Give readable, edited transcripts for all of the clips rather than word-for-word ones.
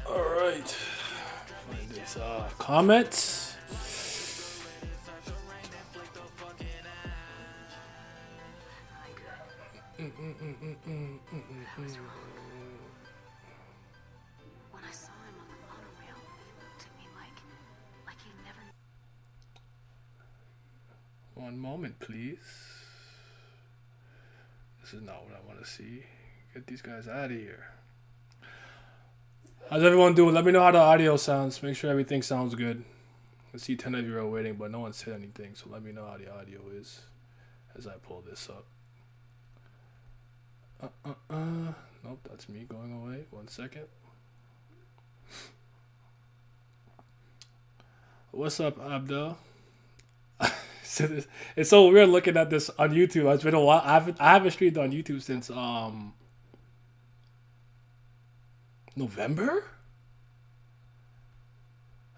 All right. Find this comments. When I saw him on the monorail, it took me like he never. One moment, please. This is not what I want to see. Get these guys out of here. How's everyone doing? Let me know how the audio sounds. Make sure everything sounds good. I see 10 of you are waiting, but no one said anything, so let me know how the audio is as I pull this up. Nope, that's me going away. 1 second. What's up, Abdel? It's so weird looking at this on YouTube. It's been a while. I haven't streamed on YouTube since November,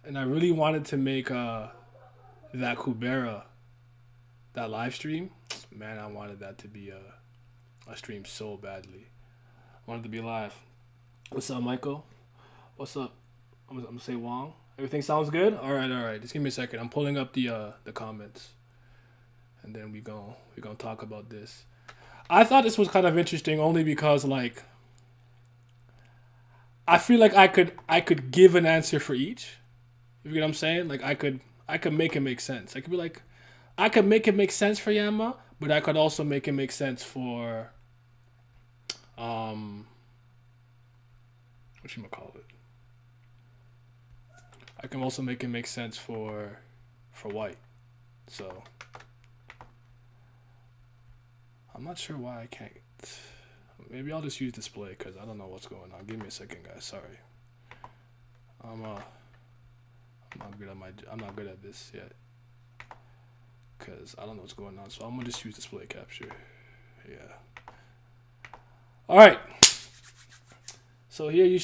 and I really wanted to make that Kubera, that live stream. Man, I wanted that to be a stream so badly. I wanted to be live. What's up, Michael? What's up? I'm gonna say Wong. Everything sounds good. All right. Just give me a second. I'm pulling up the comments, and then we gonna talk about this. I thought this was kind of interesting only because like I feel like I could give an answer for each. You get what I'm saying? Like I could make it make sense. I could be like, I could make it make sense for Yama, but I could also make it make sense for whatchamacallit. I can also make it make sense for White. So I'm not sure why I can't. Maybe I'll just use display because I don't know what's going on. Give me a second, guys. Sorry. I'm not good at this yet because I don't know what's going on. So I'm gonna just use display capture. Yeah. All right. So here you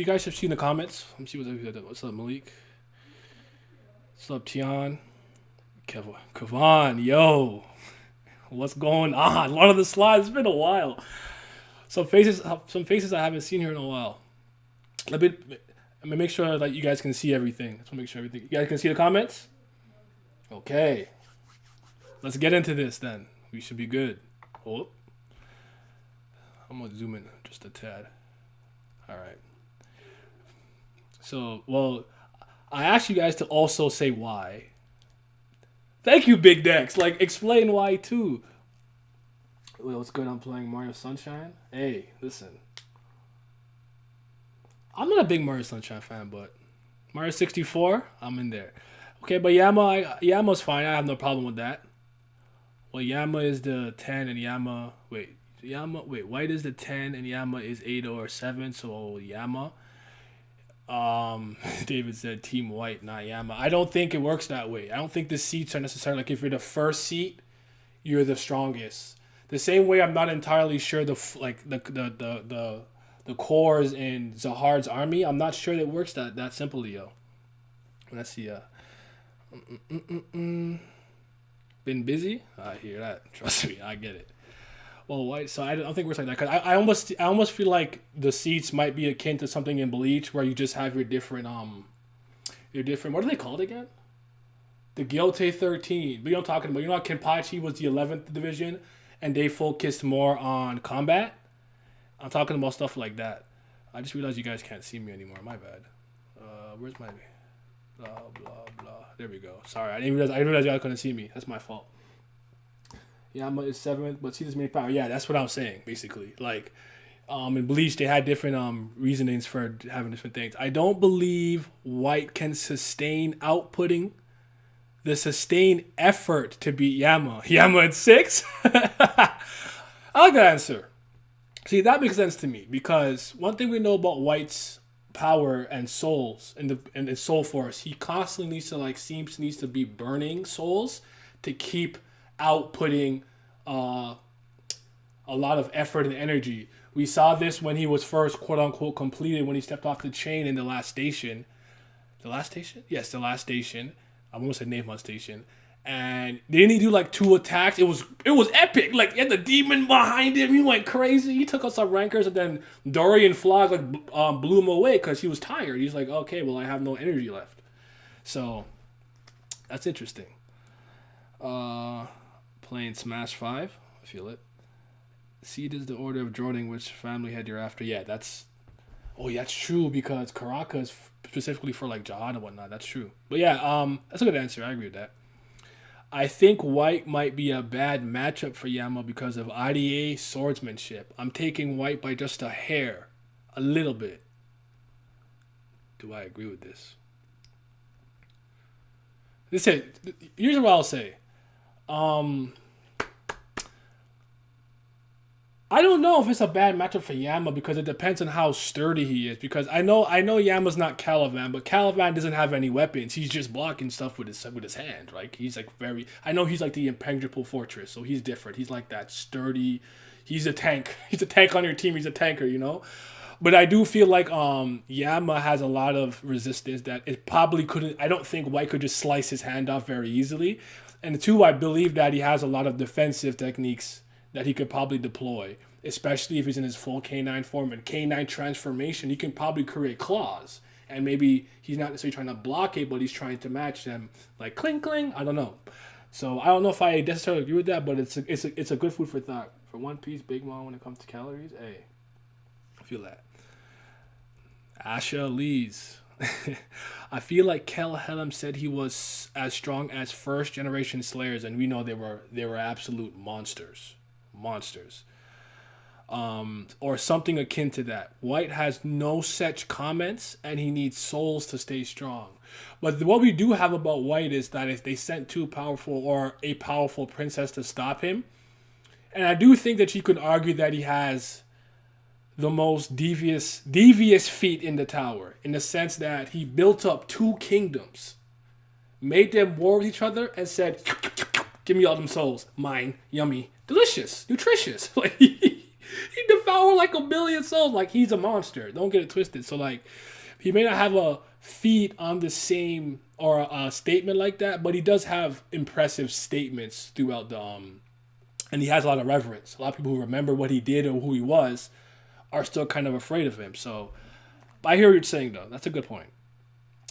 guys have seen the comments. Let me see what's up, Malik. What's up, Tian? Kevon, yo. What's going on? One of the slides. It's been a while. Some faces I haven't seen here in a while. Let me make sure that you guys can see everything. Let's make sure everything. You guys can see the comments? Okay. Let's get into this then. We should be good. Oh. I'm gonna zoom in just a tad. All right. So, well, I asked you guys to also say why. Thank you, Big Dex. Like, explain why too. Wait, what's good? I'm playing Mario Sunshine. Hey, listen. I'm not a big Mario Sunshine fan, but Mario 64, I'm in there. Okay, but Yama's fine. I have no problem with that. Well, Yama is the 10 and White is the 10 and Yama is 8 or 7, so Yama. David said Team White, not Yama. I don't think it works that way. I don't think the seats are necessarily like if you're the first seat, you're the strongest. The same way I'm not entirely sure the cores in Zahard's army. I'm not sure that works that simply, yo. Let's see. Been busy? I hear that. Trust me, I get it. Well, White. So I don't think it works like that. Cause I almost feel like the seats might be akin to something in Bleach where you just have your different. What are they called again? The Gyote 13. But you know what I'm talking about. You know how Kenpachi was the 11th division, and they focused more on combat. I'm talking about stuff like that. I just realized you guys can't see me anymore. My bad. Where's my blah blah blah? There we go. Sorry, I didn't realize you guys couldn't see me. That's my fault. Yama is 7th, but Cetus main power. Yeah, that's what I was saying, basically. Like, in Bleach, they had different reasonings for having different things. I don't believe White can sustain outputting the sustained effort to beat Yama. Yama at 6? I like that answer. See, that makes sense to me because one thing we know about White's power and souls in the soul force, he constantly needs to needs to be burning souls to keep outputting a lot of effort and energy. We saw this when he was first quote unquote completed when he stepped off the chain in the last station. The last station? Yes, the last station. I almost said Name Station. And didn't he do like 2 attacks? It was epic. Like he had the demon behind him. He went crazy. He took out some rankers, and then Dorian Flog blew him away because he was tired. He's like, okay, well I have no energy left. So that's interesting. Playing Smash 5. I feel it. Seed is the order of droning which family head you're after. Yeah, that's true because Karaka is specifically for like Jihad and whatnot. That's true. But yeah, that's a good answer. I agree with that. I think White might be a bad matchup for Yama because of IDA swordsmanship. I'm taking White by just a hair. A little bit. Do I agree with this? Here's what I'll say. I don't know if it's a bad matchup for Yama because it depends on how sturdy he is. Because I know Yama's not Caliban, but Caliban doesn't have any weapons. He's just blocking stuff with his hand. Like he's like I know he's like the impenetrable fortress, so he's different. He's like that sturdy. He's a tank. He's a tank on your team. He's a tanker, you know. But I do feel like Yama has a lot of resistance that it probably couldn't. I don't think White could just slice his hand off very easily. And two, I believe that he has a lot of defensive techniques that he could probably deploy, especially if he's in his full K9 form and K9 transformation. He can probably create claws, and maybe he's not necessarily trying to block it, but he's trying to match them, like cling cling. I don't know. So I don't know if I necessarily agree with that, but it's a good food for thought for One Piece Big Mom when it comes to calories. Hey, I feel that. Asha Lees. I feel like Kel Helm said he was as strong as first generation Slayers, and we know they were absolute monsters. Or something akin to that. White has no such comments, and he needs souls to stay strong. But what we do have about White is that if they sent a powerful princess to stop him, and I do think that you could argue that he has the most devious feat in the tower, in the sense that he built up 2 kingdoms, made them war with each other, and said, "Give me all them souls, mine, yummy, delicious, nutritious." Like he devoured like 1 billion souls. Like he's a monster. Don't get it twisted. So like, he may not have a feat on the same or a statement like that, but he does have impressive statements throughout the and he has a lot of reverence. A lot of people who remember what he did or who he was are still kind of afraid of him. So I hear what you're saying though. That's a good point.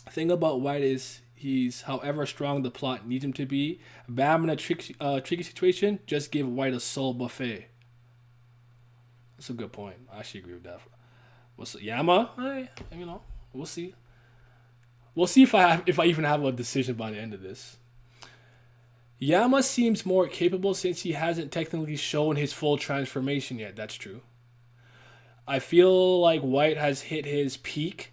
The thing about White is he's however strong the plot needs him to be. Bam in a tricky situation, just give White a soul buffet. That's a good point. I actually agree with that. What's Yama? We'll see. We'll see if I even have a decision by the end of this. Yama seems more capable since he hasn't technically shown his full transformation yet. That's true. I feel like White has hit his peak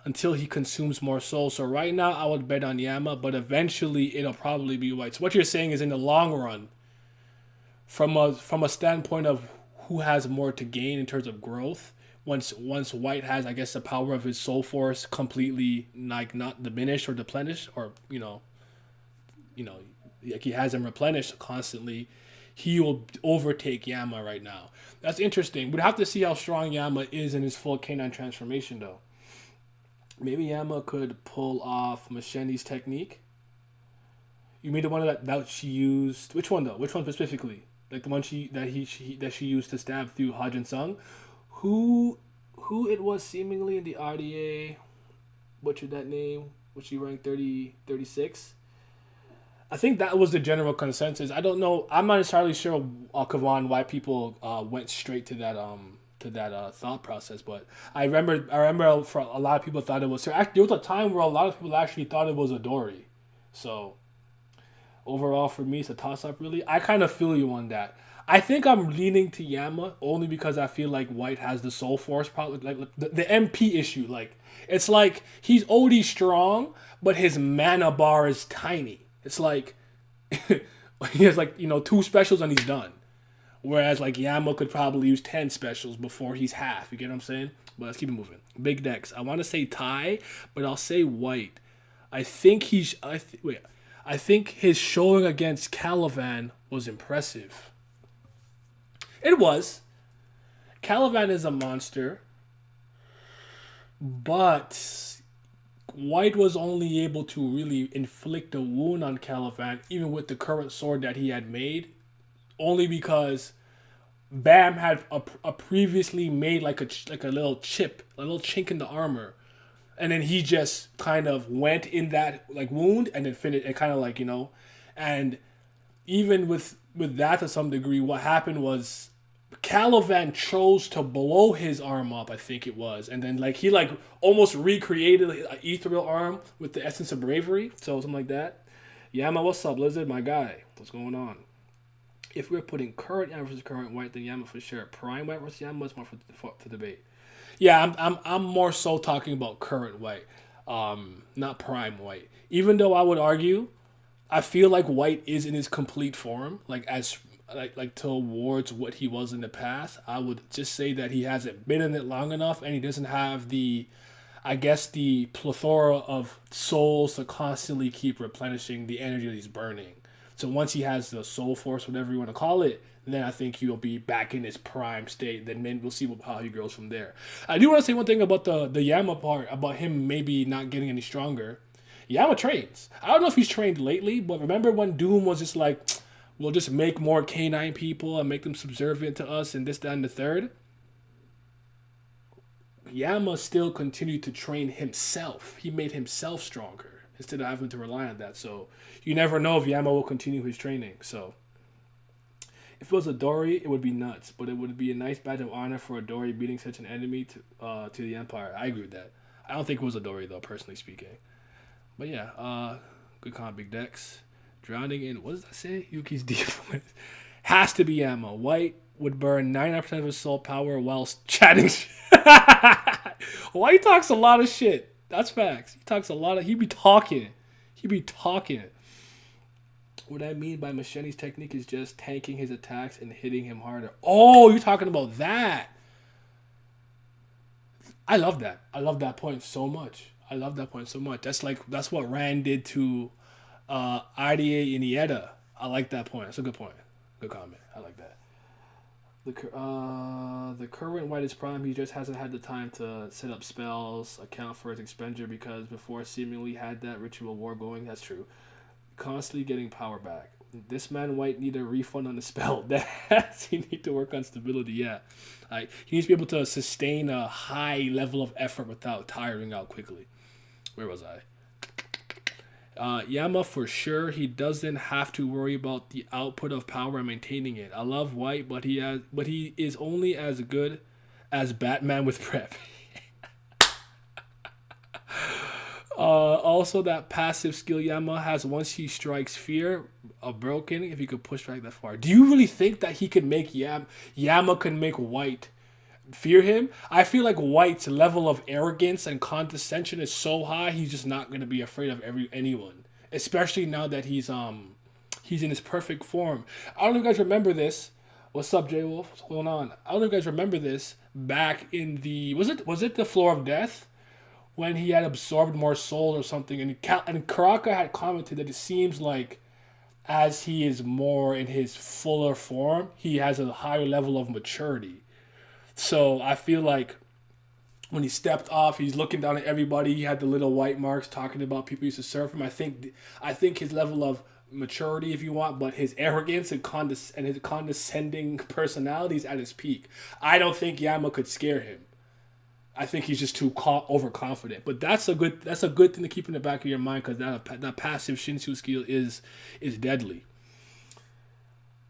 until he consumes more souls. So right now I would bet on Yama, but eventually it'll probably be White. So what you're saying is in the long run, from a standpoint of who has more to gain in terms of growth, once White has, I guess, the power of his soul force completely like not diminished or deplenished, or like he has them replenished constantly, he will overtake Yama right now. That's interesting. We'd have to see how strong Yama is in his full K9 transformation, though. Maybe Yama could pull off Macheni's technique. You mean the one that she used? Which one though? Which one specifically? Like the one she used to stab through Hajin Sung? Who it was seemingly in the RDA? Butchered that name. Was she ranked 36? I think that was the general consensus. I don't know. I'm not entirely sure, Kavan, why people went straight to that thought process. But I remember for a lot of people thought it was. So actually, there was a time where a lot of people actually thought it was Adori. So overall for me, it's a toss up. Really, I kind of feel you on that. I think I'm leaning to Yama only because I feel like White has the soul force problem, like the MP issue. Like it's like he's OD strong, but his mana bar is tiny. It's like he has like 2 specials and he's done. Whereas like Yama could probably use 10 specials before he's half. You get what I'm saying? But let's keep it moving. Big decks. I want to say tie, but I'll say White. I think he's. I think his showing against Caliban was impressive. It was. Caliban is a monster, but White was only able to really inflict a wound on Caliban, even with the current sword that he had made, only because Bam had a previously made like a little chip, a little chink in the armor, and then he just kind of went in that like wound and then finished and kind of like and even with that to some degree, what happened was Caliban chose to blow his arm up, I think it was, and then like he like almost recreated an ethereal arm with the essence of bravery, so something like that. Yama, what's up, Lizard, my guy? What's going on? If we're putting current Yama versus current White, then Yama for sure. Prime White versus Yama is more for debate. Yeah, I'm more so talking about current White, not Prime White. Even though I would argue, I feel like White is in his complete form, like as like towards what he was in the past. I would just say that he hasn't been in it long enough, and he doesn't have the, I guess, the plethora of souls to constantly keep replenishing the energy that he's burning. So once he has the soul force, whatever you want to call it, then I think he'll be back in his prime state. Then we'll see how he grows from there. I do want to say one thing about the Yama part, about him maybe not getting any stronger. Yama trains. I don't know if he's trained lately, but remember when Doom was just like, we'll just make more canine people and make them subservient to us and this, that, and the third? Yama still continued to train himself. He made himself stronger instead of having to rely on that. So you never know if Yama will continue his training. So if it was a Dory, it would be nuts, but it would be a nice badge of honor for a Dory beating such an enemy to the Empire. I agree with that. I don't think it was a Dory though, personally speaking. But yeah, good con, big decks. Drowning in, what does that say? Yuki's defense. Has to be Yama. White would burn 99% of his soul power whilst chatting. White talks a lot of shit. That's facts. He talks a lot of, he be talking. What I mean by Machete's technique is just tanking his attacks and hitting him harder. Oh, you're talking about that. I love that. I love that point so much. That's what Rand did to IDA in Ieta. I like that point. That's a good point. Good comment. I like that. The current White is prime. He just hasn't had the time to set up spells, account for his expenditure, because before seemingly had that ritual war going. That's true. Constantly getting power back. This man White need a refund on the spell. He need to work on stability. Yeah, he needs to be able to sustain a high level of effort without tiring out quickly. Where was I? Yama for sure. He doesn't have to worry about the output of power and maintaining it. I love White, but he is only as good as Batman with prep. Also, that passive skill Yama has once he strikes fear of broken, if he could push back that far. Do you really think that he could make Yama can make White fear him? I feel like White's level of arrogance and condescension is so high, he's just not going to be afraid of anyone. Especially now that he's in his perfect form. I don't know if you guys remember this. What's up, J Wolf? What's going on? I don't know if you guys remember this back in the was it the Floor of Death? When he had absorbed more souls or something, and Karaka had commented that it seems like as he is more in his fuller form, he has a higher level of maturity. So I feel like when he stepped off, he's looking down at everybody. He had the little white marks talking about people used to serve him. I think his level of maturity, if you want, but his arrogance and his condescending personality is at his peak. I don't think Yama could scare him. I think he's just too overconfident. But that's a good thing to keep in the back of your mind, because that passive Shinsu skill is deadly.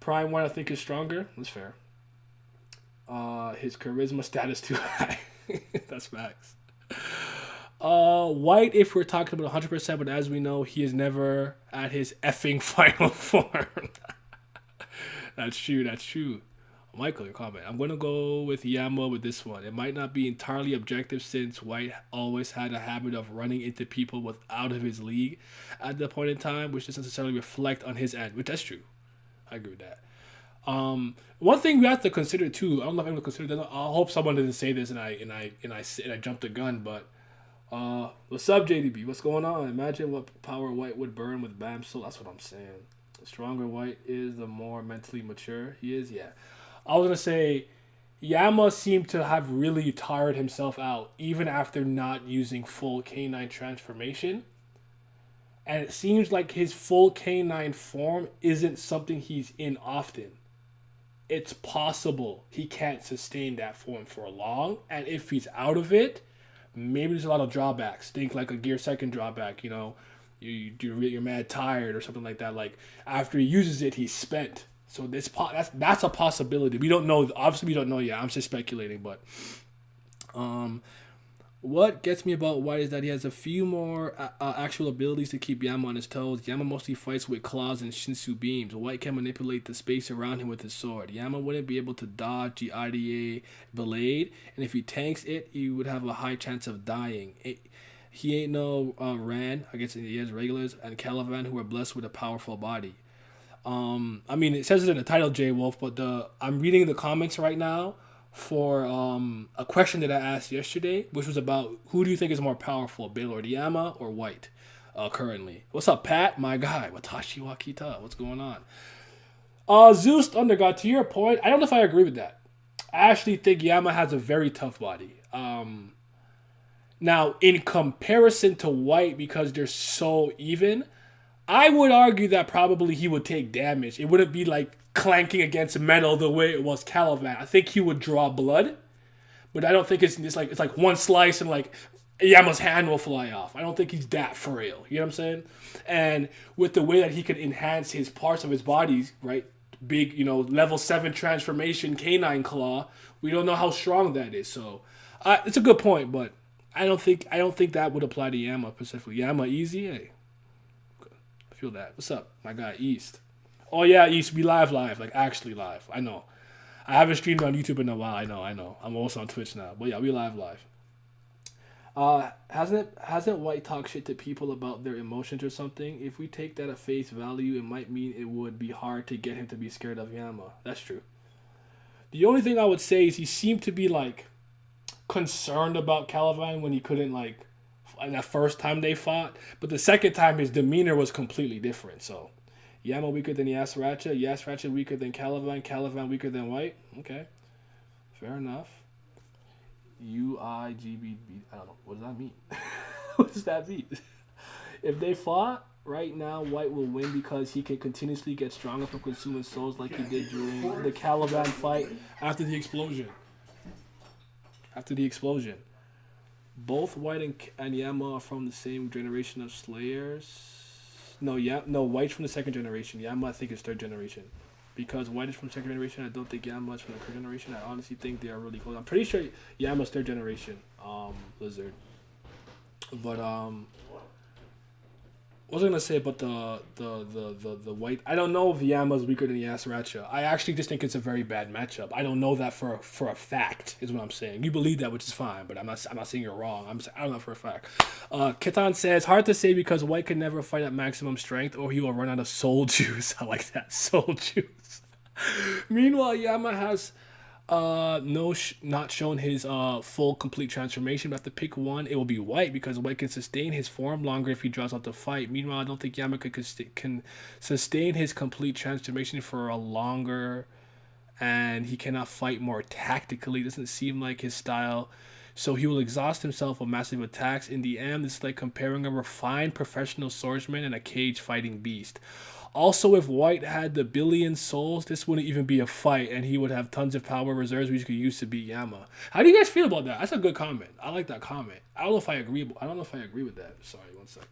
Prime One I think is stronger. That's fair. His charisma status too high. That's facts. White, if we're talking about 100%, but as we know, he is never at his effing final form. That's true. That's true. Michael, your comment. I'm gonna go with Yama with this one. It might not be entirely objective since White always had a habit of running into people with out of his league at the point in time, which doesn't necessarily reflect on his end. Which that's true. I agree with that. One thing we have to consider too. I don't know if I'm gonna consider that. I hope someone didn't say this and I jumped the gun. But what's up, JDB? What's going on? Imagine what power White would burn with Bam. So that's what I'm saying. The stronger White is, the more mentally mature he is. Yeah. I was gonna say Yama seemed to have really tired himself out even after not using full K9 transformation. And it seems like his full K9 form isn't something he's in often. It's possible he can't sustain that form for long, and if he's out of it, maybe there's a lot of drawbacks. Think like a gear second drawback, you're mad tired or something like that. Like after he uses it, he's spent. So that's a possibility. We don't know. Obviously, we don't know yet. I'm just speculating. But what gets me about White is that he has a few more actual abilities to keep Yama on his toes. Yama mostly fights with claws and Shinsu beams. White can manipulate the space around him with his sword. Yama wouldn't be able to dodge the IDA Blade, and if he tanks it, he would have a high chance of dying. He ain't no Ran, I guess he has regulars, and Caliban who are blessed with a powerful body. I mean, it says it in the title, J Wolf, but I'm reading the comments right now for a question that I asked yesterday, which was about who do you think is more powerful, Baylord Yama or White, currently. What's up, Pat? My guy, Watashi Wakita. What's going on? Zeus Thundergod, to your point, I don't know if I agree with that. I actually think Yama has a very tough body. Now, in comparison to White, because they're so even, I would argue that probably he would take damage. It wouldn't be like clanking against metal the way it was Caliban. I think he would draw blood, but I don't think it's like one slice and like Yama's hand will fly off. I don't think he's that frail. You know what I'm saying? And with the way that he could enhance his parts of his body, right? Big, level 7 transformation canine claw. We don't know how strong that is. So it's a good point, but I don't think that would apply to Yama specifically. Yama easy, hey. Feel that. What's up, my guy East? Oh yeah, East. We live, like actually live. I know. I haven't streamed on YouTube in a while. I know. I'm also on Twitch now. But yeah, we live. Hasn't White talked shit to people about their emotions or something? If we take that at face value, it might mean it would be hard to get him to be scared of Yama. That's true. The only thing I would say is he seemed to be like concerned about Caliban when he couldn't like. That first time they fought, but the second time his demeanor was completely different. So, Yama weaker than Yasracha, Yasracha weaker than Caliban, Caliban weaker than White. Okay, fair enough. UIGB, I don't know. What does that mean? What does that mean? If they fought right now, White will win because he can continuously get stronger from consuming souls like he did during the Caliban fight after the explosion. Both White and Yama are from the same generation of Slayers. No, White's from the second generation. Yama, I think, is third generation. Because White is from second generation, I don't think Yama is from the third generation. I honestly think they are really close. I'm pretty sure Yama's third generation, Lizard. But what was I gonna say about the White? I don't know if Yama's weaker than Yasracha. I actually just think it's a very bad matchup. I don't know that for a fact, is what I'm saying. You believe that, which is fine, but I'm not saying you're wrong. I don't know for a fact. Kitan says, hard to say because White can never fight at maximum strength or he will run out of soul juice. I like that, soul juice. Meanwhile, Yama has not shown his full complete transformation. But if I have to pick one, it will be White because White can sustain his form longer if he draws out the fight. Meanwhile, I don't think Yama can sustain his complete transformation for a longer, and he cannot fight more tactically. It doesn't seem like his style. So he will exhaust himself with massive attacks. In the end, it's like comparing a refined professional swordsman and a cage fighting beast. Also, if White had the billion souls, this wouldn't even be a fight, and he would have tons of power reserves which could use to beat Yama. How do you guys feel about that? That's a good comment. I like that comment. I don't know if I agree with that. Sorry, one sec.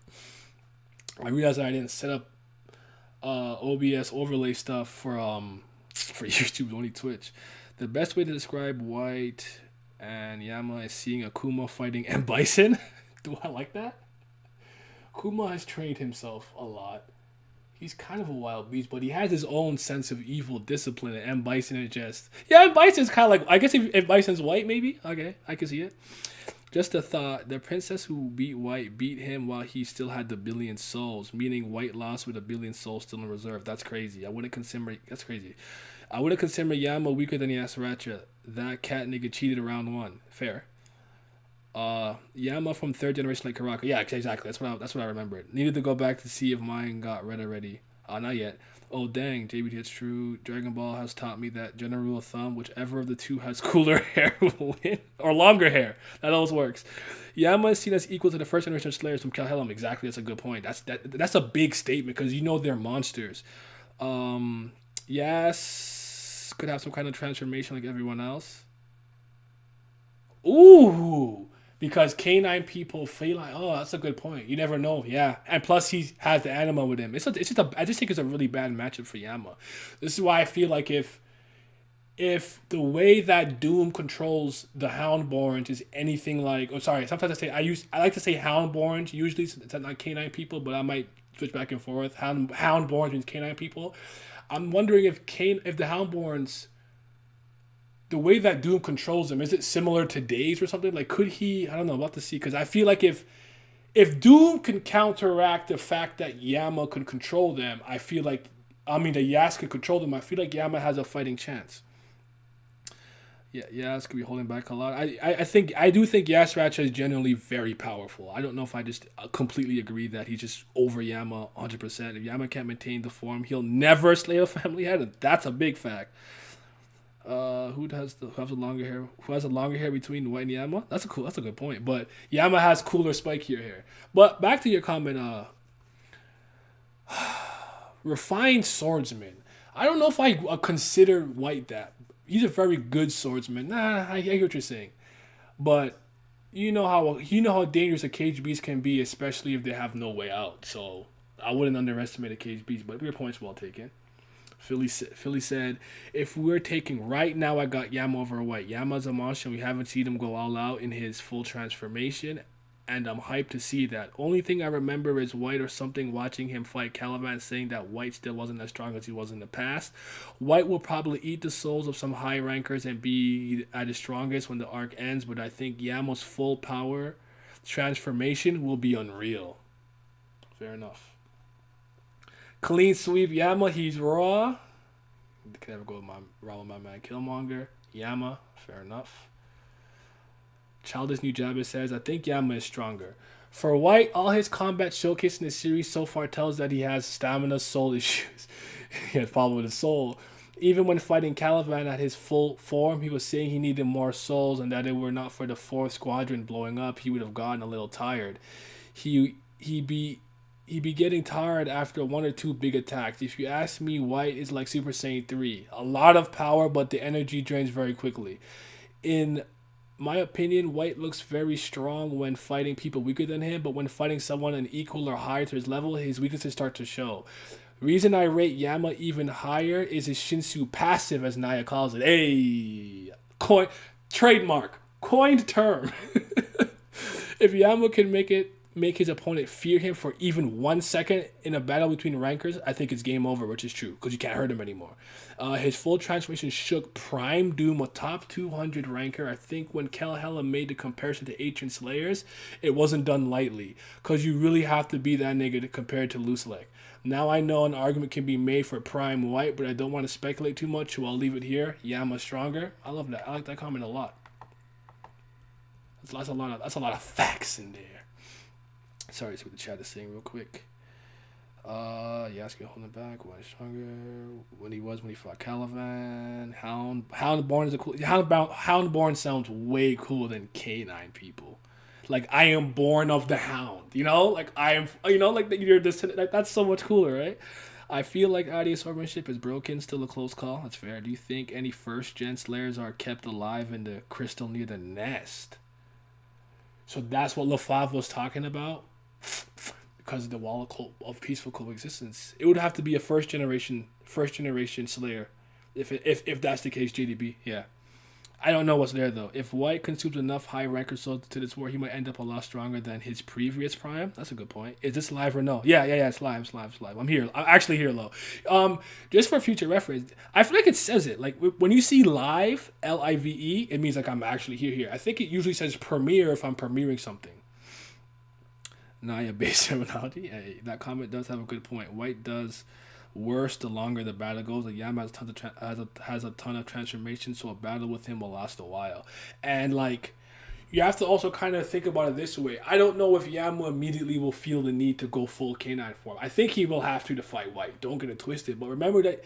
I realized I didn't set up OBS overlay stuff for YouTube, only Twitch. The best way to describe White and Yama is seeing Akuma fighting M. Bison. Do I like that? Kuma has trained himself a lot. He's kind of a wild beast, but he has his own sense of evil discipline, and M. Bison is just... Yeah, M. Bison's kind of like... I guess if Bison's white, maybe? Okay, I can see it. Just a thought, the princess who beat White beat him while he still had the billion souls, meaning White lost with a billion souls still in reserve. That's crazy. That's crazy. I wouldn't consider Yama weaker than Yasaracha. That cat nigga cheated around one. Fair. Yama from third generation like Karaka. Yeah, exactly. That's what I remembered. Needed to go back to see if mine got read already. Not yet. Oh dang, JBT, it's true. Dragon Ball has taught me that general rule of thumb, whichever of the two has cooler hair will win. Or longer hair. That always works. Yama is seen as equal to the first generation of Slayers from Calhelm. Exactly, that's a good point. That's a big statement because you know they're monsters. Yes, could have some kind of transformation like everyone else. Ooh, because canine people feel like, oh, that's a good point. You never know, yeah. And plus, he has the anima with him. I just think it's a really bad matchup for Yama. This is why I feel like if the way that Doom controls the Houndborns is anything like, sometimes I like to say Houndborns. Usually it's not canine people, but I might switch back and forth. Houndborns means canine people. I'm wondering if the Houndborns, the way that Doom controls them, is it similar to Days or something? Like, could he? I don't know. I'll have to see. Because I feel like if Doom can counteract the fact that Yama could control them, that Yas could control them, I feel like Yama has a fighting chance. Yeah, Yas could be holding back a lot. I do think Yasaracha is generally very powerful. I don't know if I just completely agree that he's just over Yama 100%. If Yama can't maintain the form, he'll never slay a family head. And that's a big fact. Who has the longer hair? Who has the longer hair between White and Yama? That's a good point. But Yama has cooler spikier hair. But back to your comment, refined swordsman. I don't know if I consider White that. He's a very good swordsman. Nah, I get what you're saying. But you know how dangerous a cage beast can be, especially if they have no way out. So I wouldn't underestimate a cage beast, but your point's well taken. Philly said, if we're taking right now, I got Yama over White. Yama's a monster, and we haven't seen him go all out in his full transformation, and I'm hyped to see that. Only thing I remember is White or something watching him fight Caliban saying that White still wasn't as strong as he was in the past. White will probably eat the souls of some Haigh-Rankers and be at his strongest when the arc ends, but I think Yama's full power transformation will be unreal. Fair enough. Clean sweep Yama, he's raw. Can never go with raw with my man Killmonger. Yama, fair enough. Childish New Jabba says, I think Yama is stronger. For White, all his combat showcased in the series so far tells that he has stamina soul issues. He had problem with his soul. Even when fighting Caliban at his full form, he was saying he needed more souls and that it were not for the 4th squadron blowing up, he would have gotten a little tired. He'd be getting tired after 1 or 2 big attacks. If you ask me, White is like Super Saiyan 3. A lot of power, but the energy drains very quickly. In my opinion, White looks very strong when fighting people weaker than him, but when fighting someone an equal or higher to his level, his weaknesses start to show. Reason I rate Yama even higher is his Shinsu passive, as Naya calls it. Hey! Trademark. Coined term. If Yama can make his opponent fear him for even 1 second in a battle between rankers, I think it's game over, which is true, because you can't hurt him anymore. His full transformation shook Prime Doom, a top 200 ranker. I think when Kelhella made the comparison to Ancient Slayers, it wasn't done lightly, because you really have to be that nigga to compare it to Loose Leg. Now I know an argument can be made for Prime White, but I don't want to speculate too much, so I'll leave it here. Yama stronger. I love that. I like that comment a lot. That's a lot of facts in there. Sorry, see what the chat is saying real quick. Yasuke holding back. When stronger. When he fought Caliban. Houndborn is a cool. Houndborn sounds way cooler than Canine people. Like, I am born of the Hound. You know, like I am. You know, like you're just like that's so much cooler, right? I feel like ID's swordsmanship is broken. Still a close call. That's fair. Do you think any first gen Slayers are kept alive in the crystal near the nest? So that's what LaFave was talking about. Because of the wall of peaceful coexistence, it would have to be a first generation Slayer, if that's the case. JDB, yeah, I don't know what's there though. If White consumes enough high-ranker souls to this war, he might end up a lot stronger than his previous prime. That's a good point. Is this live or no? Yeah. It's live. It's live. It's live. I'm here. I'm actually here, Lo. Just for future reference, I feel like it says it. Like when you see live, LIVE, it means like I'm actually here. I think it usually says premiere if I'm premiering something. Naya base terminology. Hey, that comment does have a good point. White does worse the longer the battle goes. Like Yama has a ton of transformation, so a battle with him will last a while. And like, you have to also kind of think about it this way. I don't know if Yama immediately will feel the need to go full K9 form. I think he will have to fight White. Don't get it twisted. But remember that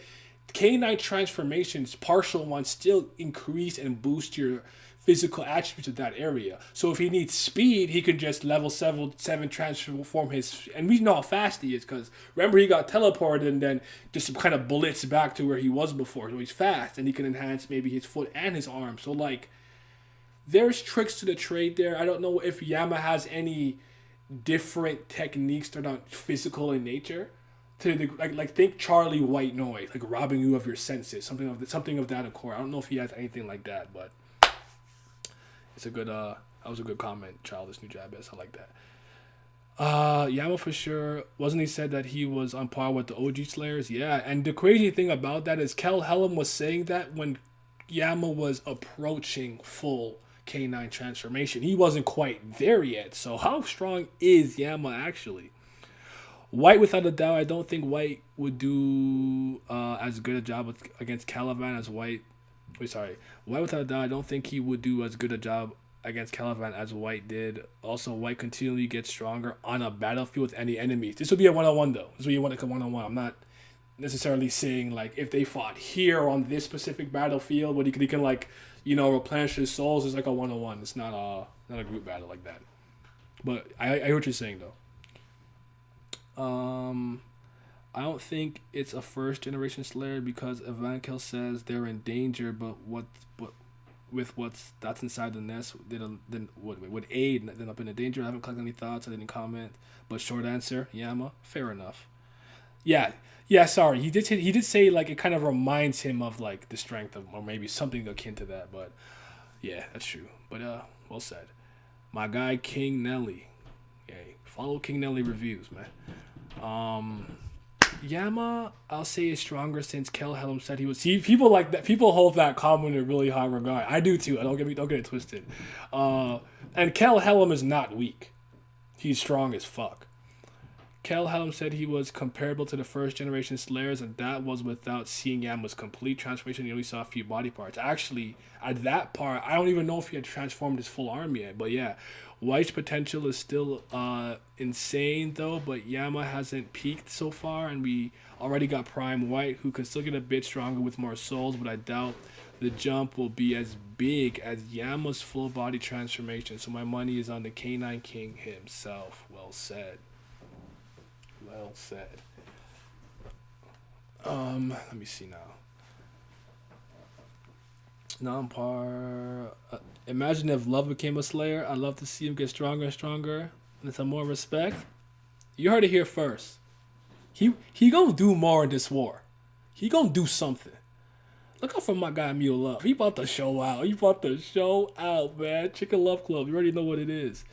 K9 transformations, partial ones, still increase and boost your physical attributes of that area. So if he needs speed, he can just level 7 transform his, and we know how fast he is because remember he got teleported and then just kind of blitz back to where he was before. So he's fast and he can enhance maybe his foot and his arm. So like, there's tricks to the trade there. I don't know if Yama has any different techniques that are not physical in nature. To the, like think Charlie White Noise, like robbing you of your senses, something of that accord. I don't know if he has anything like that, but it's a good that was a good comment, Childish New Jabez. I like that. Yama for sure. Wasn't he said that he was on par with the OG Slayers? Yeah, and the crazy thing about that is Kel Helm was saying that when Yama was approaching full K9 transformation. He wasn't quite there yet. So how strong is Yama actually? White, without a doubt, I don't think White would do as good a job against Caliban as White. White, without a doubt, I don't think he would do as good a job against Caliban as White did. Also, White continually gets stronger on a battlefield with any enemies. This would be a one-on-one, though. This would be a one-on-one. I'm not necessarily saying, like, if they fought here on this specific battlefield, where he can like, replenish his souls, it's like a one-on-one. It's not a group battle like that. But I hear what you're saying, though. I don't think it's a first generation Slayer because Evankel says they're in danger, but with that's inside the nest, then would aid them up in the danger. I haven't collected any thoughts. I didn't comment, but short answer, Yama, fair enough. Yeah. Sorry, he did say like it kind of reminds him of like the strength of, or maybe something akin to that. But yeah, that's true. But well said. My guy King Nelly, follow King Nelly reviews, man. Yama, I'll say is stronger since Kel Helm said he was. See, people like that. People hold that comment in really high regard. I do too. Don't get it twisted. And Kel Helm is not weak. He's strong as fuck. Kel Helm said he was comparable to the first generation Slayers, and that was without seeing Yama's complete transformation. He only saw a few body parts. Actually, at that part, I don't even know if he had transformed his full arm yet. But yeah, White's potential is still insane though, but Yama hasn't peaked so far, and we already got Prime White, who can still get a bit stronger with more souls, but I doubt the jump will be as big as Yama's full body transformation. So my money is on the K9 King himself. Well said. Well said. Let me see now. Non-par. Imagine if Love became a Slayer. I'd love to see him get stronger and stronger, and some more respect. You heard it here first. He gonna do more in this war. He gonna do something. Look out for my guy Mule Love. He about to show out. Man. Chicken Love Club. You already know what it is.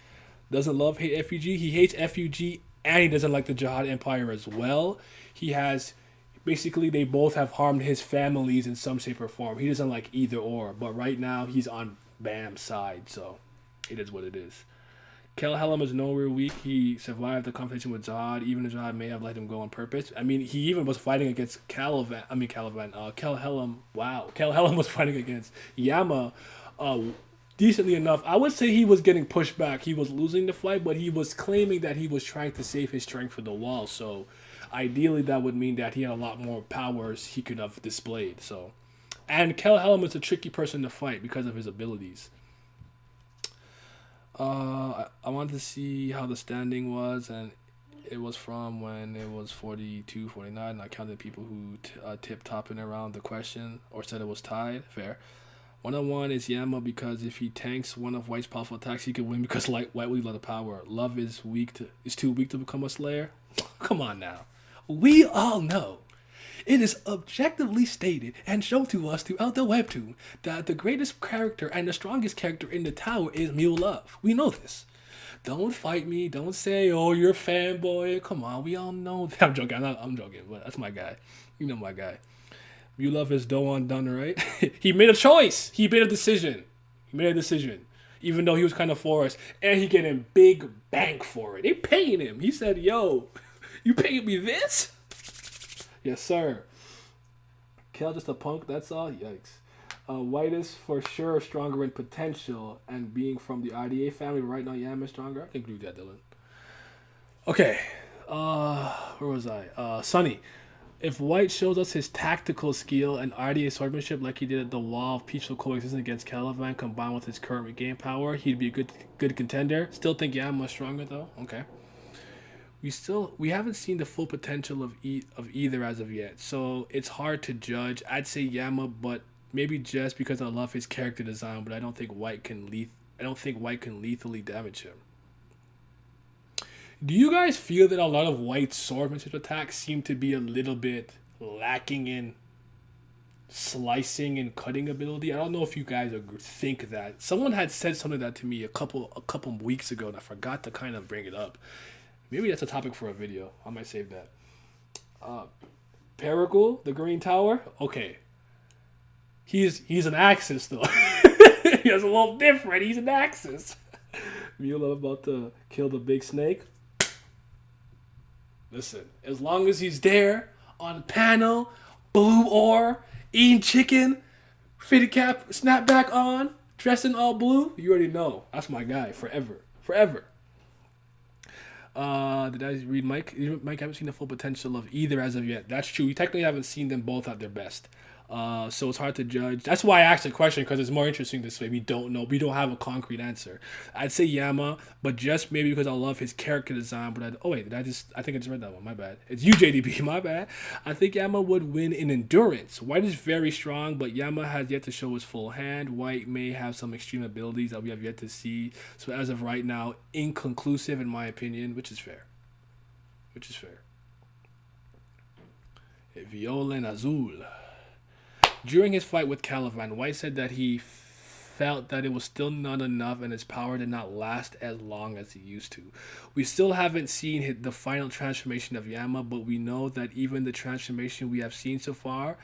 Doesn't Love hate F.U.G? He hates F.U.G. and he doesn't like the Jihad Empire as well. He has, basically, they both have harmed his families in some shape or form. He doesn't like either or, but right now he's on Bam's side, so it is what it is. Kel Helm is nowhere weak. He survived the confrontation with Jihad. Even if Jihad may have let him go on purpose. I mean, he even was fighting against Kel Helm. Wow. Kel Helm was fighting against Yama decently enough. I would say he was getting pushed back. He was losing the fight, but he was claiming that he was trying to save his strength for the wall. So ideally that would mean that he had a lot more powers he could have displayed. So, and Kel Helm is a tricky person to fight because of his abilities. I wanted to see how the standing was, and it was from when it was 42, 49, and I counted people who tipped topping around the question or said it was tied. Fair. 1-on-1 is Yama because if he tanks one of White's powerful attacks, he can win because White will let the power. Love is too weak to become a Slayer. Come on now. We all know It is objectively stated and shown to us throughout the webtoon that the greatest character and the strongest character in the tower is Mew Love. We know this. Don't fight me. Don't say, "Oh, you're a fanboy." Come on, we all know that. I'm joking. I'm joking, but that's my guy. You know my guy. Mew Love is Doan done right. He made a choice. He made a decision. Even though he was kind of forced, and he getting big bank for it. They paying him. He said, "Yo, you paying me this?" Yes, sir. Kel just a punk. That's all. Yikes. White is for sure stronger in potential, and being from the RDA family right now, Yama is stronger. I agree with that, Dylan. Okay. Where was I? Sunny. If White shows us his tactical skill and RDA swordsmanship like he did at the Wall of Peaceful Coexistence against Caliban combined with his current game power, he'd be a good contender. Still think Yama is stronger though. Okay. We haven't seen the full potential of either as of yet, so it's hard to judge. I'd say Yama, but maybe just because I love his character design, but I don't think White can lethally damage him. Do you guys feel that a lot of White's swordsmanship attacks seem to be a little bit lacking in slicing and cutting ability? I don't know if you guys think that. Someone had said something like that to me a couple weeks ago, and I forgot to kind of bring it up. Maybe that's a topic for a video. I might save that. Pericle, the Green Tower. Okay, he's an Axis though. He's a little different. He's an Axis. Mula about to kill the big snake. Listen, as long as he's there on panel, blue ore, eating chicken, fitted cap, snapback on, dressed in all blue, you already know. That's my guy forever. Did I read Mike? Mike, I haven't seen the full potential of either as of yet. That's true. We technically haven't seen them both at their best. So it's hard to judge. That's why I asked the question, because it's more interesting this way. We don't know. We don't have a concrete answer. I'd say Yama, but just maybe because I love his character design. But I think I just read that one. My bad. It's you, JDB. My bad. I think Yama would win in endurance. White is very strong, but Yama has yet to show his full hand. White may have some extreme abilities that we have yet to see. So as of right now, inconclusive in my opinion, which is fair. Violin Azul. During his fight with Caliban, White said that he felt that it was still not enough and his power did not last as long as it used to. We still haven't seen the final transformation of Yama, but we know that even the transformation we have seen so far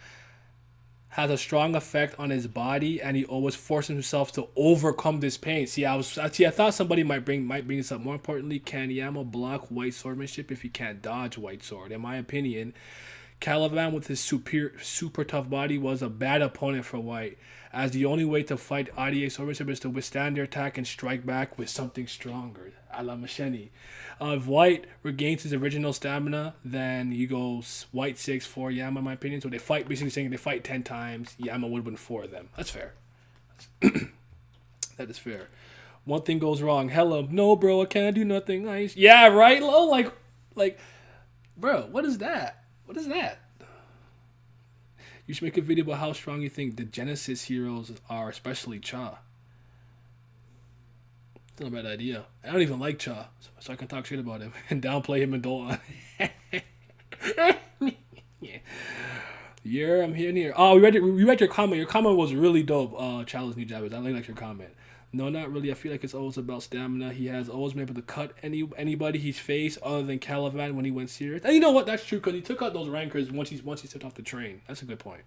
has a strong effect on his body, and he always forces himself to overcome this pain. I thought somebody might bring this up. More importantly, can Yama block White swordsmanship if he can't dodge White sword? In my opinion, Caliban with his super tough body was a bad opponent for White, as the only way to fight RDA swordsmanship is to withstand their attack and strike back with something stronger, a la Machete. If White regains his original stamina, then you go White 6 for Yama, in my opinion. So they fight, basically saying they fight 10 times, Yama would win 4 of them. That's fair. That is fair. One thing goes wrong. Hello, no, bro, I can't do nothing nice. Yeah, right, Lo? Like, bro, what is that? You should make a video about how strong you think the Genesis heroes are, especially Cha. It's not a bad idea. I don't even like Cha, so I can talk shit about him and downplay him and Dolan. Yeah, I'm here. Oh, we read your comment. Your comment was really dope, Chalice New Jabbers. I really like your comment. No, not really. I feel like it's always about stamina. He has always been able to cut anybody he's faced other than Caliban when he went serious. And you know what? That's true, because he took out those rankers once he stepped off the train. That's a good point.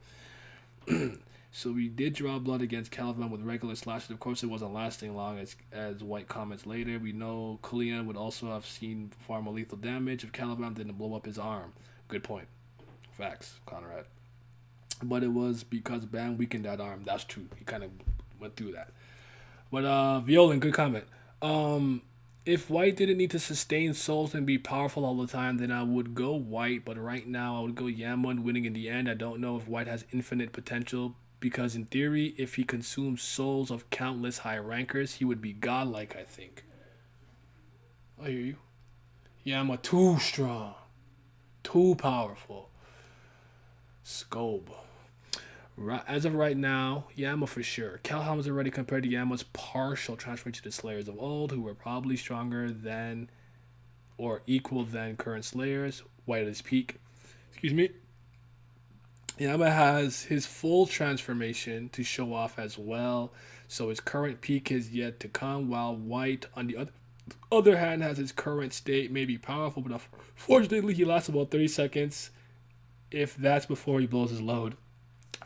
So we did draw blood against Caliban with regular slashes. Of course, it wasn't lasting long, as White comments later. We know Kulian would also have seen far more lethal damage if Caliban didn't blow up his arm. Good point. Facts, Conrad. But it was because Bam weakened that arm. That's true. He kind of went through that. But Violin, good comment. If White didn't need to sustain souls and be powerful all the time, then I would go White. But right now, I would go Yama and winning in the end. I don't know if White has infinite potential, because in theory, if he consumes souls of countless Haigh-Rankers, he would be godlike, I think. I hear you. Yama too strong. Too powerful. Scope. As of right now, Yama for sure. Calhoun was already compared to Yama's partial transformation to the Slayers of old, who were probably stronger than or equal than current Slayers. White at his peak. Excuse me. Yama has his full transformation to show off as well, so his current peak is yet to come, while White, on the other hand, has his current state may be powerful, but unfortunately he lasts about 30 seconds, if that's before he blows his load.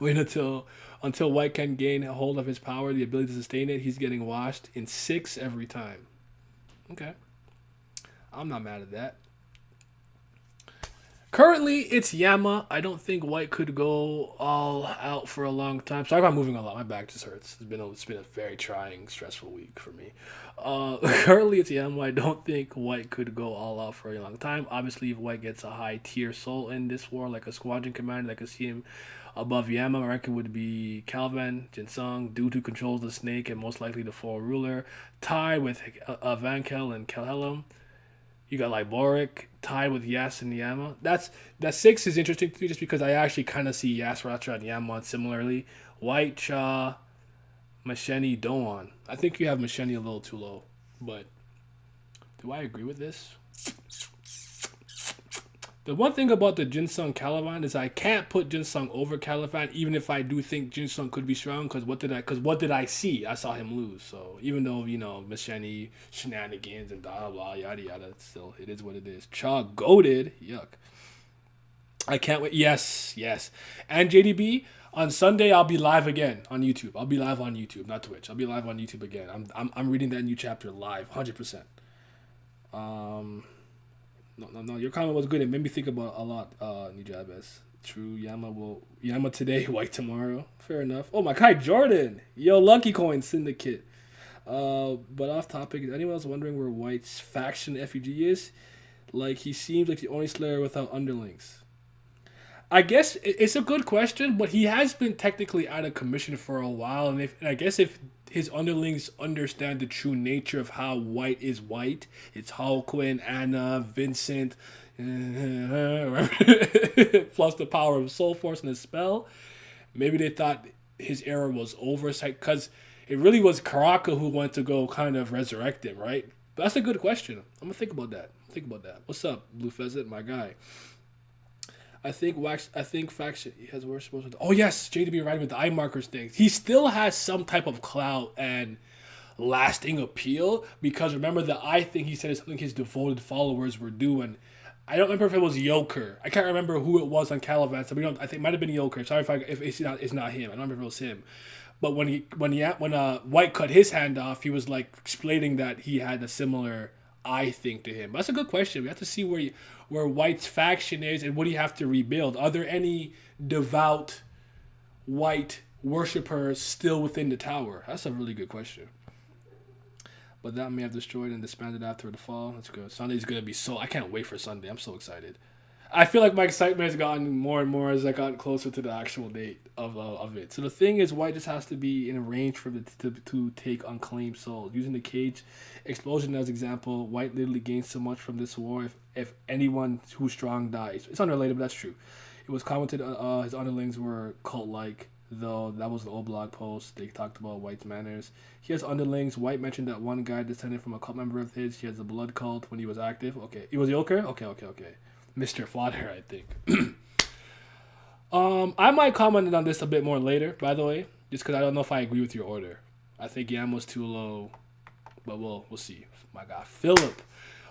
Wait until White can gain a hold of his power, the ability to sustain it, he's getting washed in 6 every time. Okay. I'm not mad at that. Currently, it's Yama. I don't think White could go all out for a long time. Sorry about moving a lot. My back just hurts. It's been a very trying, stressful week for me. Currently, it's Yama. I don't think White could go all out for a long time. Obviously, if White gets a high tier soul in this war, like a squadron commander, I could see him above Yama. My ranking would be Calvin, Jinsung, dude who controls the snake and most likely the four ruler. Tied with Vankel and Kelhelm. You got like Boric tied with Yas and Yama. That 6 is interesting to me just because I actually kind of see Yas, Ratra, and Yama similarly. White, Cha, Masheni, Doan. I think you have Masheni a little too low, but do I agree with this? The one thing about the Jinsung Caliban is I can't put Jinsung over Caliban, even if I do think Jinsung could be strong. Because what did I see? I saw him lose. So even though Masheni shenanigans and blah blah yada yada, still it is what it is. Cha goated, yuck. I can't wait. Yes, and JDB on Sunday I'll be live again on YouTube. I'll be live on YouTube, not Twitch. I'll be live on YouTube again. I'm reading that new chapter live, 100%. No. Your comment was good. It made me think about a lot. Nijabes. True. Yama today, White tomorrow. Fair enough. Oh my God, Jordan. Yo, Lucky Coin Syndicate. But off topic. Is anyone else wondering where White's faction F.U.G is? Like he seems like the only Slayer without underlings. I guess it's a good question, but he has been technically out of commission for a while, and I guess if his underlings understand the true nature of how White is White, it's Hulkwin, Anna, Vincent, plus the power of Soul Force and his spell. Maybe they thought his era was over, because it really was Karaka who went to go kind of resurrect him, right? But that's a good question. I'm gonna think about that. What's up, Blue Pheasant, my guy? I think faction he has worse. Oh yes, JDB right with the eye markers thing. He still has some type of clout and lasting appeal because remember the eye thing he said is something his devoted followers were doing. I don't remember if it was Yoker. I can't remember who it was on Caliban. So I think it might have been Yoker. Sorry if it's not him. I don't remember if it was him. But when White cut his hand off, he was like explaining that he had a similar eye thing to him. But that's a good question. We have to see where White's faction is and what do you have to rebuild. Are there any devout White worshippers still within the tower? That's a really good question. But that may have destroyed and disbanded after the fall. That's good. Sunday's gonna be I can't wait for Sunday. I'm so excited. I feel like my excitement has gotten more and more as I got closer to the actual date of it. So the thing is, White just has to be in a range for it to take unclaimed souls. Using the cage explosion as example, White literally gains so much from this war if anyone who's strong dies. It's unrelated, but that's true. It was commented his underlings were cult-like, though that was an old blog post. They talked about White's manners. He has underlings. White mentioned that one guy descended from a cult member of his. He has a blood cult when he was active. Okay. He was Yoker? Okay. Mr. Fodder, I think. I might comment on this a bit more later, by the way, just because I don't know if I agree with your order. I think Yama's too low, but we'll see. My God. Philip.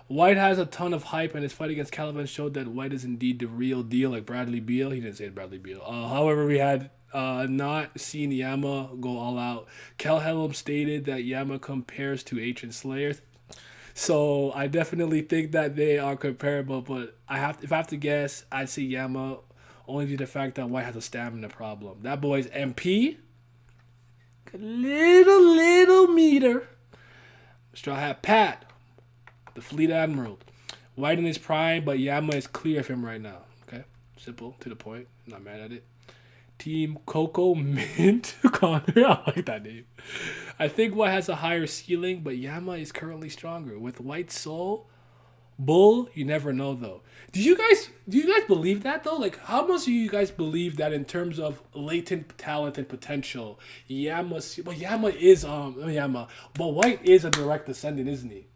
White has a ton of hype, and his fight against Caliban showed that White is indeed the real deal, like Bradley Beal. He didn't say Bradley Beal. However, we had not seen Yama go all out. Kelhelm stated that Yama compares to ancient slayers. So I definitely think that they are comparable, but if I have to guess, I'd say Yama only due to the fact that White has a stamina problem. That boy's MP, little meter. Straw Hat Pat, the Fleet Admiral. White in his prime, but Yama is clear of him right now. Okay, simple, to the point. Not mad at it. Team Coco Mint Connor. I like that name. I think White has a higher ceiling, but Yama is currently stronger. With White Soul, Bull, you never know though. Do you guys believe that though? Like, how much do you guys believe that in terms of latent talent and potential, Yama is but White is a direct descendant, isn't he?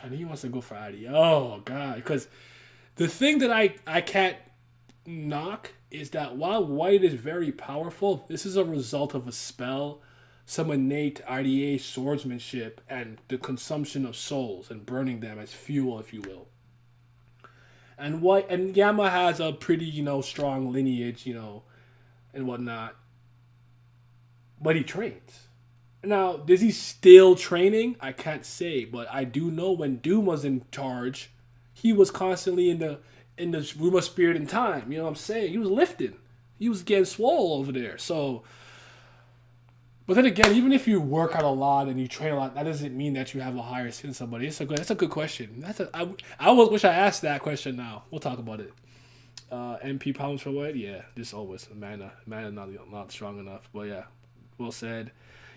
I think he wants to go for Adi. Oh God, because the thing that I can't knock is that while white is very powerful, this is a result of a spell, some innate IDA swordsmanship, and the consumption of souls and burning them as fuel, if you will. And white and Yama has a pretty, strong lineage, and whatnot. But he trains. Now, is he still training? I can't say, but I do know when Doom was in charge, he was constantly in the room of spirit and time. You know what I'm saying? He was lifting. He was getting swole over there. So, but then again, even if you work out a lot and you train a lot, that doesn't mean that you have a higher skill than somebody. That's a good question. I wish I asked that question now. We'll talk about it. MP problems for what? Yeah, just always mana not strong enough. But yeah, well said.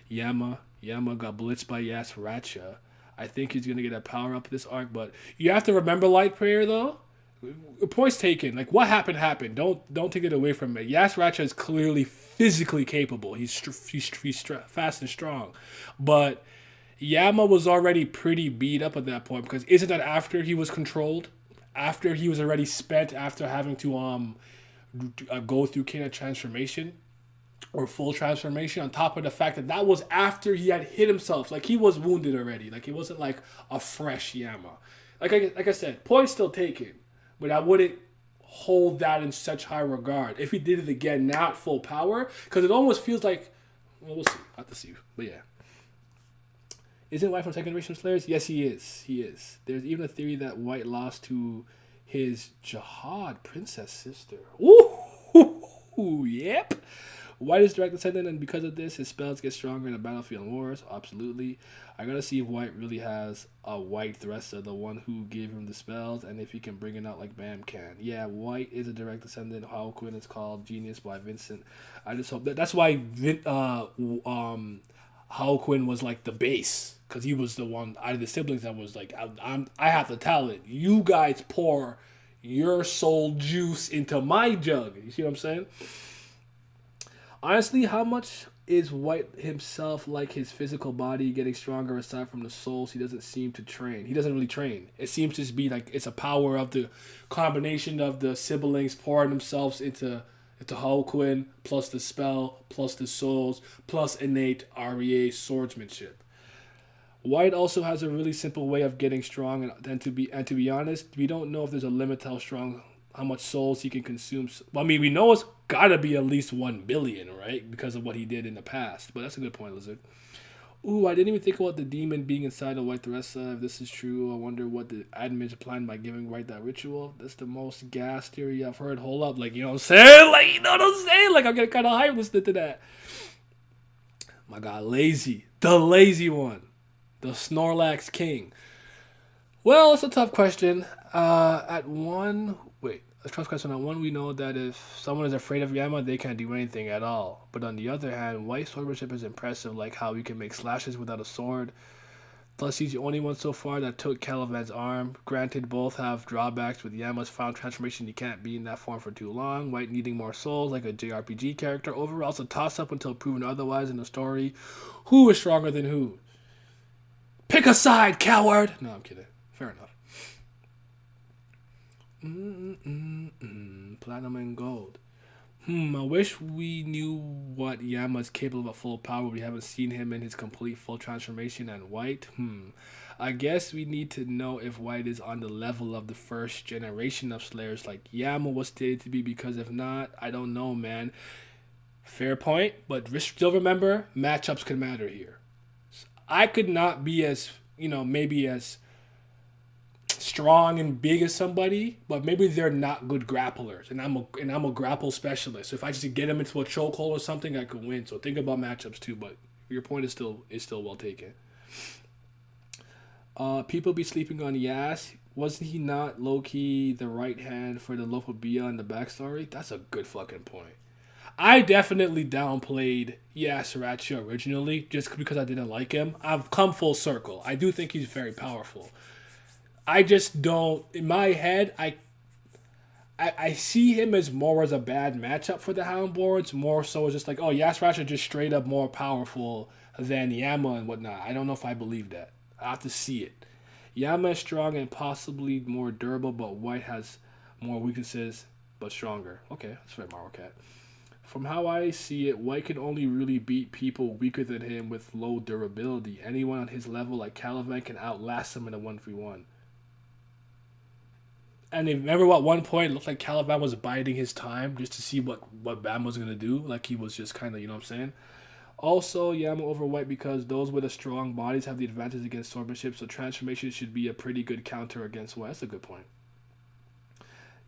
Yama got blitzed by Yasracha. I think he's gonna get a power up this arc, but you have to remember Light Prayer though. Points taken. Like what happened. Don't take it away from it. Yasracha is clearly physically capable. He's fast and strong, but Yama was already pretty beat up at that point because isn't that after he was controlled? After he was already spent after having to go through Kena transformation or full transformation, on top of the fact that was after he had hit himself. Like he was wounded already. Like it wasn't like a fresh Yama. Like I said, points still taken, but I wouldn't hold that in such high regard if he did it again now at full power, because it almost feels like, well, we'll see. I have to see. But yeah. Isn't White from second generation Slayers? Yes, he is. He is. There's even a theory that White lost to his Jihad princess sister. Ooh, yep. White is direct descendant, and because of this, his spells get stronger in the battlefield and wars. Absolutely. I gotta see if White really has a White Thresser, the one who gave him the spells, and if he can bring it out like Bam can. Yeah, White is a direct descendant. Haigh-Rankers is called Genius by Vincent. I just hope that's why Haigh-Rankers was like the base, because he was the one out of the siblings that was like, I have the talent. You guys pour your soul juice into my jug. You see what I'm saying? Honestly, how much is White himself like his physical body getting stronger aside from the souls? He doesn't seem to train. He doesn't really train. It seems to just be like it's a power of the combination of the siblings pouring themselves into Haigh-Rankers, plus the spell, plus the souls, plus innate REA swordsmanship. White also has a really simple way of getting strong, and to be honest, we don't know if there's a limit to how much souls he can consume. Well, I mean, we know it's gotta be at least 1 billion, right? Because of what he did in the past. But that's a good point, Lizard. Ooh, I didn't even think about the demon being inside of White Theresa. If this is true, I wonder what the admins are planning by giving White that ritual. That's the most gas theory I've heard. Hold up, like, you know what I'm saying? Like, you know what I'm saying? Like, I'm getting kind of hyped listening to that. My God, Lazy. The lazy one. The Snorlax King. Well, it's a tough question. Let's trust question on one. We know that if someone is afraid of Yama, they can't do anything at all. But on the other hand, White swordsmanship is impressive, like how he can make slashes without a sword. Plus, he's the only one so far that took Calivan's arm. Granted, both have drawbacks. With Yama's final transformation, he can't be in that form for too long. White needing more souls, like a JRPG character. Overall, it's a toss-up until proven otherwise in the story. Who is stronger than who? Pick a side, coward! No, I'm kidding. Fair enough. Platinum and gold. I wish we knew what Yama's capable of at full power. We haven't seen him in his complete full transformation. And White, I guess we need to know if White is on the level of the first generation of Slayers like Yama was stated to be, because if not, I don't know, man. Fair point, but still remember, matchups can matter here. I could not be as, maybe as strong and big as somebody, but maybe they're not good grapplers, and I'm a grapple specialist. So if I just get them into a chokehold or something, I could win. So think about matchups too. But your point is still well taken. People be sleeping on Yas. Wasn't he not low key the right hand for the local Bia in the backstory? That's a good fucking point. I definitely downplayed Yasracha originally just because I didn't like him. I've come full circle. I do think he's very powerful. I just don't, in my head, I see him as more as a bad matchup for the Houndboards, more so as just like, oh, Yasracha just straight up more powerful than Yama and whatnot. I don't know if I believe that. I have to see it. Yama is strong and possibly more durable, but White has more weaknesses. but stronger. Okay, that's fair, Mario Cat. From how I see it, White can only really beat people weaker than him with low durability. Anyone on his level, like Caliban, can outlast him in a 1v1. And remember, at one point, it looked like Caliban was biding his time just to see what Bam was going to do. Like, he was just kind of, you know what I'm saying? Also, Yama over White because those with the strong bodies have the advantage against swordsmanship, so transformation should be a pretty good counter against White. That's a good point.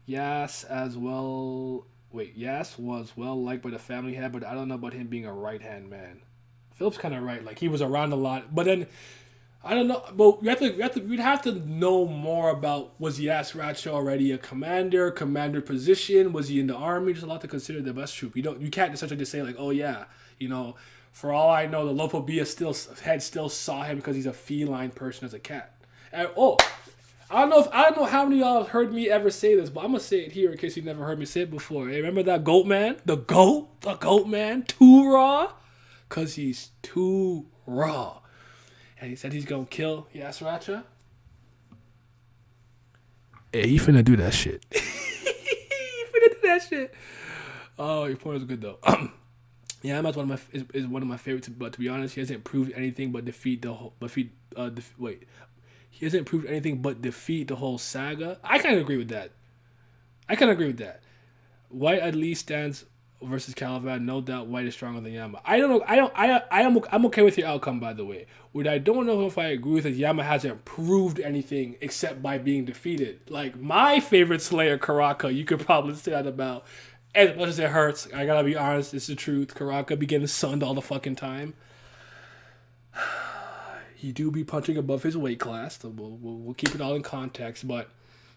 Yas as well. Wait, Yas was well liked by the family head, but I don't know about him being a right hand man. Philip's kind of right. Like, he was around a lot, but then I don't know. But we'd have to know more about, was Yas Ratcha already a commander position? Was he in the army? There's a lot to consider there. But that's true. You can't essentially just say like, oh yeah, you know. For all I know, the Lopobia still saw him because he's a feline person as a cat. And, I don't know how many of y'all have heard me ever say this, but I'm gonna say it here in case you never heard me say it before. Hey, remember that goat man? The goat man, too raw? Cause he's too raw. And he said he's gonna kill Yasracha. Hey, he finna do that shit. He finna do that shit. Oh, your point was good though. Yeah, that's is one of my favorites. But to be honest, he hasn't proved anything but defeat the whole. He hasn't proved anything but defeat the whole saga. I kind of agree with that. White at least stands versus Caliban. No doubt, White is stronger than Yama. I'm okay with your outcome, by the way. What I don't know if I agree with is Yama hasn't proved anything except by being defeated. Like my favorite Slayer, Karaka, you could probably say that about. As much as it hurts, I gotta be honest, it's the truth. Karaka be getting sunned all the fucking time. He do be punching above his weight class, so we'll keep it all in context. But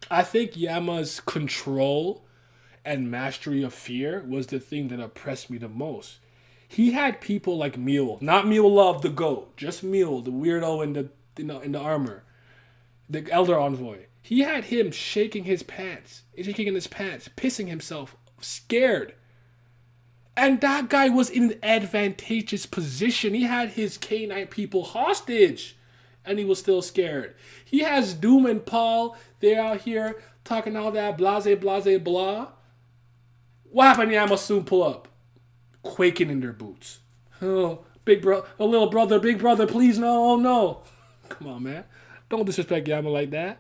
I think Yama's control and mastery of fear was the thing that oppressed me the most. He had people like Mule, not Mule Love the goat, just Mule, the weirdo in the armor, the Elder Envoy. He had him shaking his pants, pissing himself, scared. And that guy was in an advantageous position. He had his K9 people hostage. And he was still scared. He has Doom and Paul. They're out here talking all that blase, blah. What happened? Yama soon pull up. Quaking in their boots. Oh, little brother, big brother, please no. Come on, man. Don't disrespect Yama like that.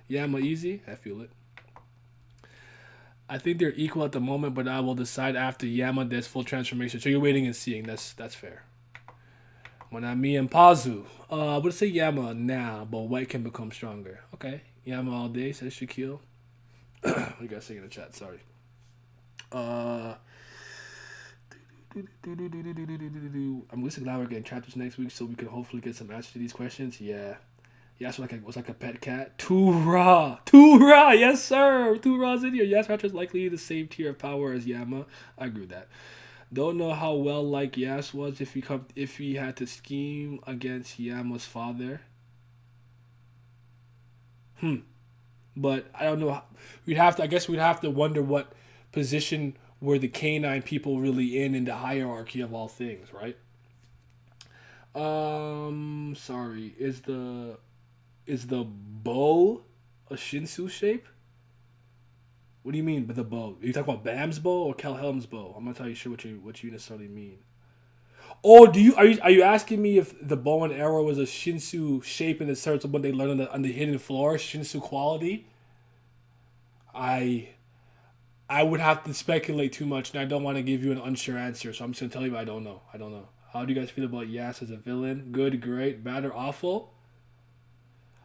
Yama easy. I feel it. I think they're equal at the moment, but I will decide after Yama does full transformation. So you're waiting and seeing. That's fair. When I'm me and Pazu, I would say Yama now, but White can become stronger. Okay, Yama all day says Shaquille. We got to sing in the chat. Sorry. I'm listening glad we're getting chapters next week, so we can hopefully get some answers to these questions. Yeah. Yes, was like a pet cat. Too raw, yes sir. Too raw's in here. Yes, Ratchet's likely the same tier of power as Yama. I agree with that. Don't know how well like Yas was if he had to scheme against Yama's father. But I don't know. We'd have to wonder what position were the K9 people really in the hierarchy of all things, right? Sorry. Is the bow a Shinsu shape? What do you mean by the bow? Are you talking about Bam's bow or Kelhelm's bow? I'm not entirely sure what you necessarily mean. Oh, are you asking me if the bow and arrow was a Shinsu shape in the sense of what they learned on the hidden floor, Shinsu quality? I would have to speculate too much, and I don't want to give you an unsure answer, so I'm just gonna tell you I don't know. How do you guys feel about Yas as a villain? Good, great, bad, or awful?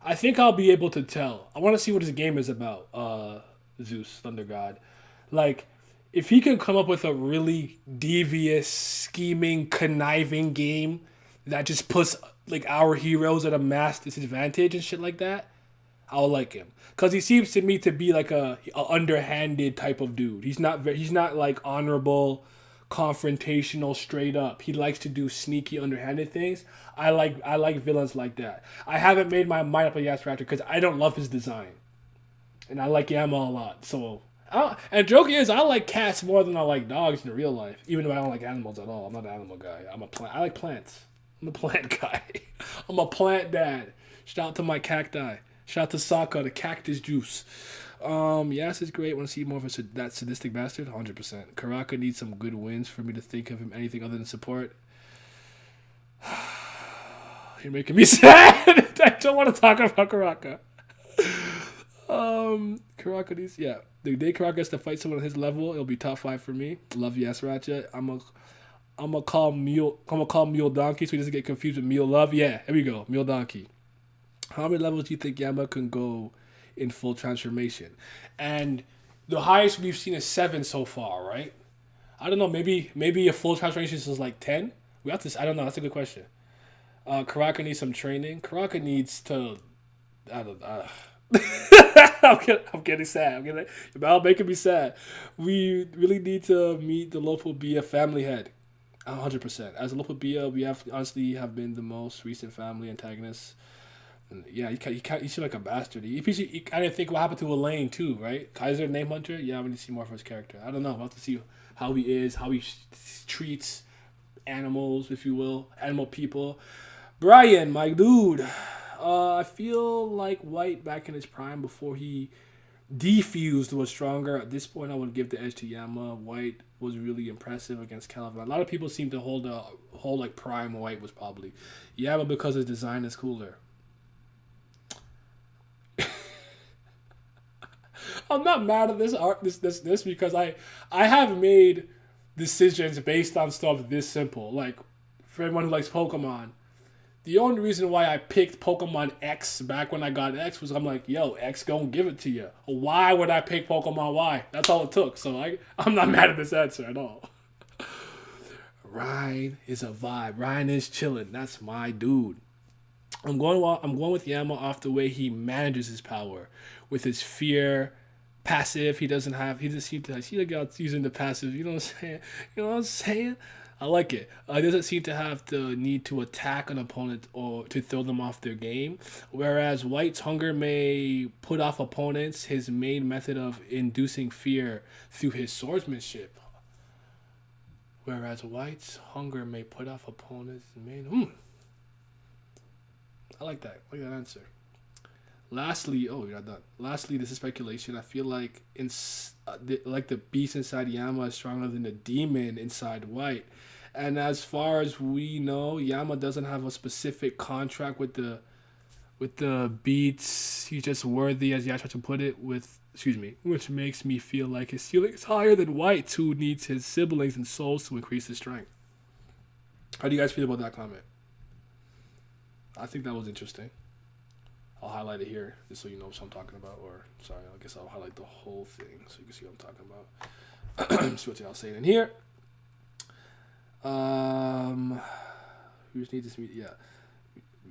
I think I'll be able to tell. I want to see what his game is about, Zeus, Thunder God. Like, if he can come up with a really devious, scheming, conniving game that just puts, like, our heroes at a mass disadvantage and shit like that, I'll like him. Because he seems to me to be, like, a underhanded type of dude. He's not, like, honorable, confrontational, straight up. He likes to do sneaky, underhanded things. I like villains like that. I haven't made my mind up on Yas Raptor because I don't love his design, and I like Yama a lot. So, and the joke is, I like cats more than I like dogs in real life. Even though I don't like animals at all. I'm not an animal guy. I'm a plant. I like plants. I'm a plant guy. I'm a plant dad. Shout out to my cacti. Shout out to Sokka, the cactus juice. Yas is great. Want to see more of that sadistic bastard? 100%. Karaka needs some good wins for me to think of him anything other than support. You're making me sad. I don't want to talk about Karaka. Karaka needs, yeah. The day Karaka has to fight someone on his level, it'll be top 5 for me. Love Yas Ratchet. I'm gonna call Mule Donkey so he doesn't get confused with Mule Love. Yeah, here we go. Mule Donkey. How many levels do you think Yama can go in full transformation? And the highest we've seen is 7 so far, right? I don't know. Maybe a full transformation is like 10. We have to. I don't know. That's a good question. Karaka needs some training. Karaka needs to. I don't. I'm getting sad. You're making me sad. We really need to meet the local Bia family head. 100%. As a local Bia, we have honestly have been the most recent family antagonists. And yeah, you seem like a bastard. I didn't think what happened to Elaine too, right? Kaiser Name Hunter. Yeah, we need to see more of his character. I don't know. We'll have to see how he is, how he treats animals, if you will, animal people. Brian, my dude. I feel like White back in his prime before he defused was stronger. At this point, I would give the edge to Yama. White was really impressive against Caliban. A lot of people seem to hold like prime White was probably Yama because his design is cooler. I'm not mad at this because I have made decisions based on stuff this simple. Like for everyone who likes Pokemon, the only reason why I picked Pokemon X back when I got X was I'm like, yo, X gonna give it to you. Why would I pick Pokemon Y? That's all it took. So I'm not mad at this answer at all. Ryan is a vibe. Ryan is chilling. That's my dude. I'm going with Yama off the way he manages his power with his fear. Passive, he doesn't seem to. I see the guy using the passive. You know what I'm saying? I like it. He doesn't seem to have the need to attack an opponent or to throw them off their game. Whereas White's hunger may put off opponents. His main method of inducing fear through his swordsmanship. Whereas White's hunger may put off opponents. I like that. I like that answer. Lastly, you're not done. Lastly, this is speculation. I feel like the beast inside Yama is stronger than the demon inside White. And as far as we know, Yama doesn't have a specific contract with the beats. He's just worthy, as Yash to put it, which makes me feel like his ceiling is higher than White's, who needs his siblings and souls to increase his strength. How do you guys feel about that comment? I think that was interesting. I'll highlight it here just so you know what I'm talking about. Or, sorry, I guess I'll highlight the whole thing so you can see what I'm talking about. See what y'all saying in here. We just need this. Yeah.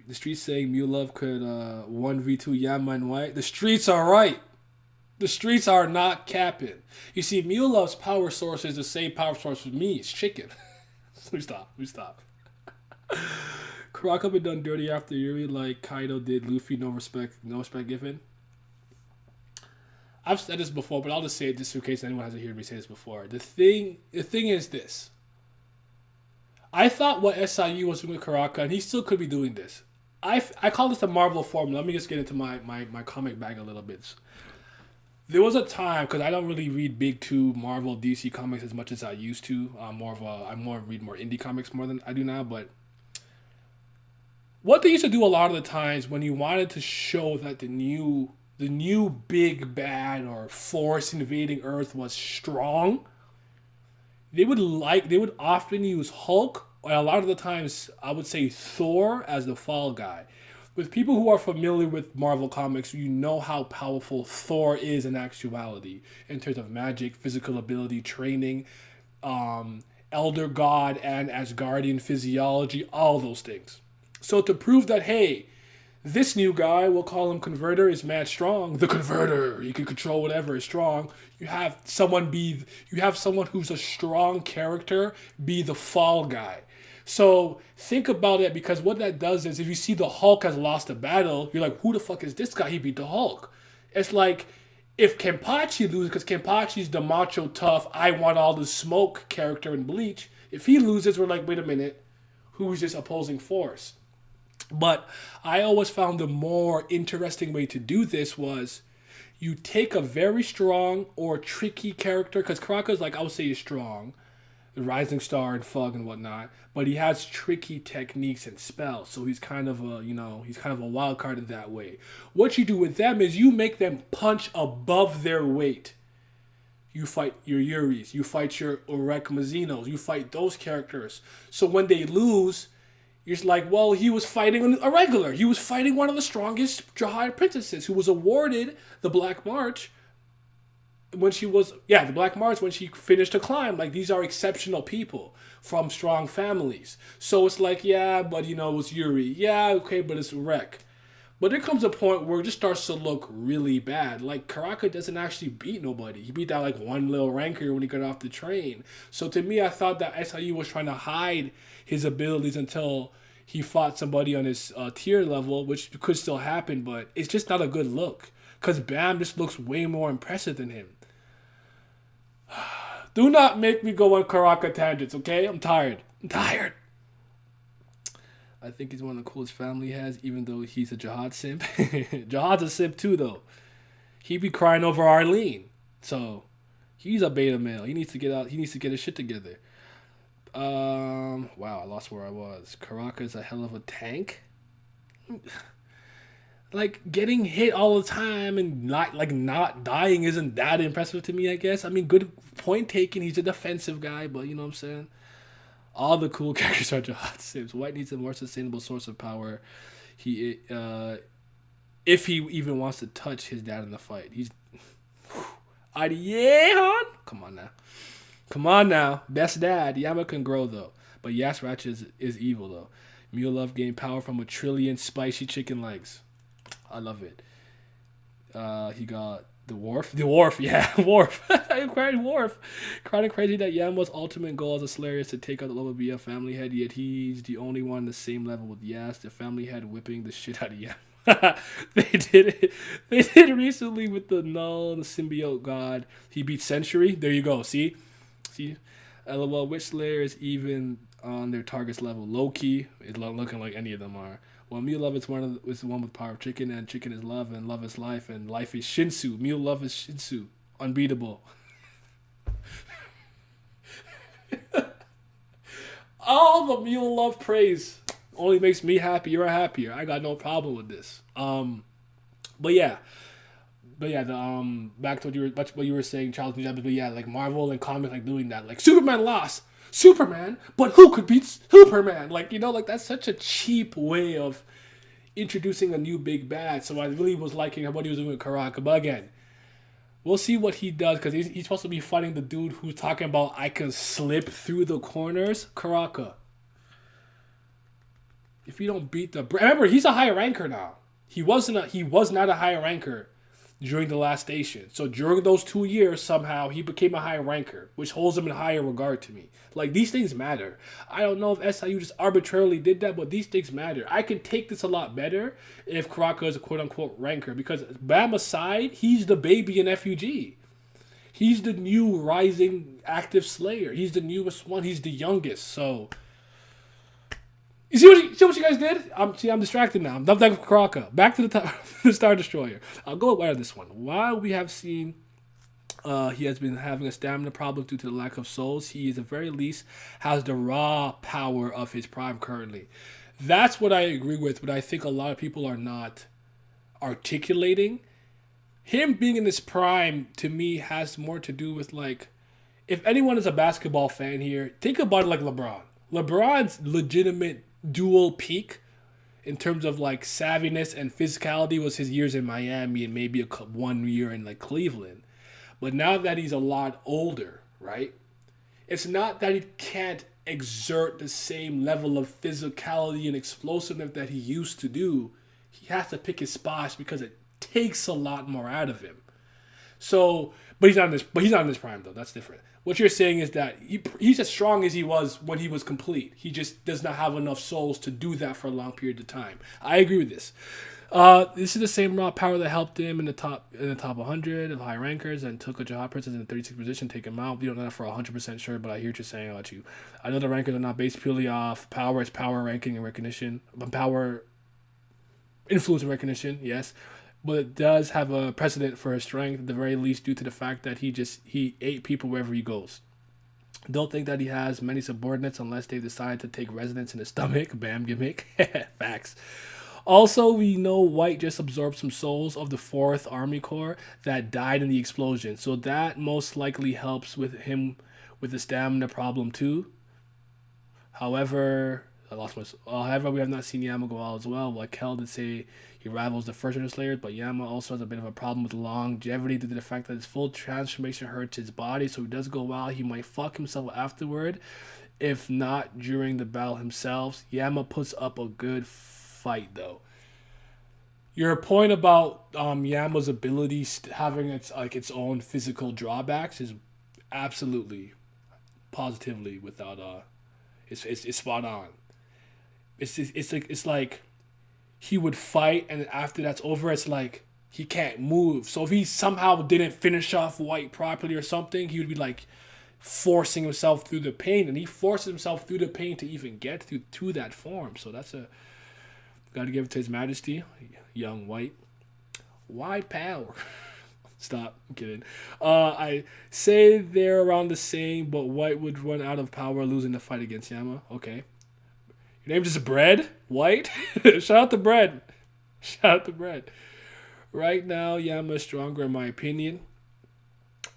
The streets saying Mew Love could 1v2 Yama and White. The streets are right. The streets are not capping. You see, Mew Love's power source is the same power source for me. It's chicken. We stop. Kuraka been done dirty after Yuri like Kaido did Luffy. No respect given. I've said this before, but I'll just say it just in case anyone hasn't heard me say this before. The thing is this. I thought what SIU was doing with Kuraka, and he still could be doing this. I call this the Marvel formula. Let me just get into my comic bag a little bit. There was a time, because I don't really read big two Marvel DC comics as much as I used to. I read more indie comics more than I do now, but what they used to do a lot of the times when you wanted to show that the new big bad or force invading Earth was strong, they would often use Hulk, or a lot of the times I would say Thor as the fall guy. With people who are familiar with Marvel Comics, you know how powerful Thor is in actuality in terms of magic, physical ability, training, Elder God and Asgardian physiology, all those things. So to prove that, hey, this new guy, we'll call him Converter, is mad strong. The Converter, he can control whatever is strong. You have someone who's a strong character be the fall guy. So think about it, because what that does is if you see the Hulk has lost a battle, you're like, who the fuck is this guy? He beat the Hulk. It's like if Kenpachi loses, because Kenpachi's the macho tough, I want all the smoke character in Bleach. If he loses, we're like, wait a minute, who's this opposing force? But I always found the more interesting way to do this was You take a very strong or tricky character, because Karaka's like, I would say, is strong, the rising star and F.U.G and whatnot, but he has tricky techniques and spells, so he's kind of a, he's kind of a wild card in that way. What you do with them is you make them punch above their weight. You fight your Yuris, you fight your Orek you fight those characters. So when they lose, you're just like, well, he was fighting a regular. He was fighting one of the strongest Jihad princesses who was awarded the Black March when she was, the Black March when she finished a climb. Like, these are exceptional people from strong families. So it's like, yeah, but it was Yuri. Yeah, okay, but it's Orek. But there comes a point where it just starts to look really bad. Like, Karaka doesn't actually beat nobody. He beat that, like, one little ranker when he got off the train. So to me, I thought that SIU was trying to hide his abilities until he fought somebody on his tier level, which could still happen, but it's just not a good look. Because Bam just looks way more impressive than him. Do not make me go on Karaka tangents, okay? I'm tired. I think he's one of the coolest family he has, even though he's a Jihad simp. Jihad's a simp too, though. He be crying over Arlene. So, he's a beta male. He needs to get out. He needs to get his shit together. Wow, I lost where I was. Karaka is a hell of a tank. Like, getting hit all the time and not dying isn't that impressive to me, I guess. I mean, good point taken. He's a defensive guy, but you know what I'm saying? All the cool characters are Jihad Sims. White needs a more sustainable source of power. If he even wants to touch his dad in the fight. He's... Han? Come on now. Best dad. Yama can grow, though. But Yas Ratchet is evil, though. Mulov gained power from 1 trillion spicy chicken legs. I love it. He got... The Wharf, yeah, Wharf. I'm crying Wharf. Kind of crazy that Yama's ultimate goal as a Slayer is to take out the level BF family head, yet he's the only one on the same level with Yas, the family head whipping the shit out of Yama. They did it recently with the Null, the symbiote god. He beat Century. There you go. See? LOL, which Slayer is even on their target's level? Low-key is looking like any of them are. Well, Mew Love is the one with power of chicken, and chicken is love, and love is life, and life is Shinsu. Mew Love is Shinsu. Unbeatable. All the Mew Love praise only makes me happier. I got no problem with this. But yeah, back to what you were saying, Charles. But yeah, like Marvel and comics like doing that. Like Superman lost. Superman, but who could beat Superman? Like, like that's such a cheap way of introducing a new big bad. So I really was liking what he was doing with Karaka. But again, we'll see what he does, because he's supposed to be fighting the dude who's talking about I can slip through the corners. Karaka. If you don't beat remember, he's a high ranker now. He was not a high ranker during the last station. So during those 2 years, somehow he became a high ranker, which holds him in higher regard to me. Like, these things matter. I don't know if SIU just arbitrarily did that, but these things matter. I can take this a lot better if Karaka is a quote-unquote ranker, because Bam aside, he's the baby in F.U.G. He's the new rising active Slayer. He's the newest one. He's the youngest. So, you see what you guys did? I'm distracted now. I'm done with Karaka. Back to the Star Destroyer. I'll go with this one. While we have seen he has been having a stamina problem due to the lack of souls, he at the very least has the raw power of his prime currently. That's what I agree with, but I think a lot of people are not articulating. Him being in his prime, to me, has more to do with, like, if anyone is a basketball fan here, think about it like LeBron. LeBron's legitimate dual peak in terms of, like, savviness and physicality was his years in Miami and maybe 1 year in, like, Cleveland. But now that he's a lot older, right? It's not that he can't exert the same level of physicality and explosiveness that he used to do. He has to pick his spots because it takes a lot more out of him. So, but he's not in his prime though. That's different. What you're saying is that he's as strong as he was when he was complete. He just does not have enough souls to do that for a long period of time. I agree with this. This is the same raw power that helped him in the top 100 of high rankers and took a Jihad Princess in the 36th position, take him out. We don't know that for 100% sure, but I hear what you're saying about you. I know the rankers are not based purely off power. It's power ranking and recognition. Power, influence and recognition, yes. but it does have a precedent for his strength at the very least due to the fact that he ate people wherever he goes. Don't think that he has many subordinates unless they decide to take residence in his stomach. Bam gimmick. Facts. Also, we know White just absorbed some souls of the 4th Army Corps that died in the explosion, so that most likely helps with him with the stamina problem too. However, I lost my. However, we have not seen Yama go out as well. Like Kel did say, he rivals the first Slayers, but Yama also has a bit of a problem with longevity due to the fact that his full transformation hurts his body. So he does go wild. He might fuck himself afterward, if not during the battle himself. Yama puts up a good fight though. Your point about Yama's abilities having its own physical drawbacks is absolutely, positively without it's spot on. It's like he would fight, and after that's over, it's like he can't move. So if he somehow didn't finish off White properly or something, he would be like forcing himself through the pain, and he forces himself through the pain to even get to that form. So that's a got to give it to His Majesty, young White. White power. Stop. I'm kidding. I say they're around the same, but White would run out of power losing the fight against Yama. Okay. Your name just Bread? White? Shout out to Bread. Shout out to Bread. Right now, Yama is stronger in my opinion.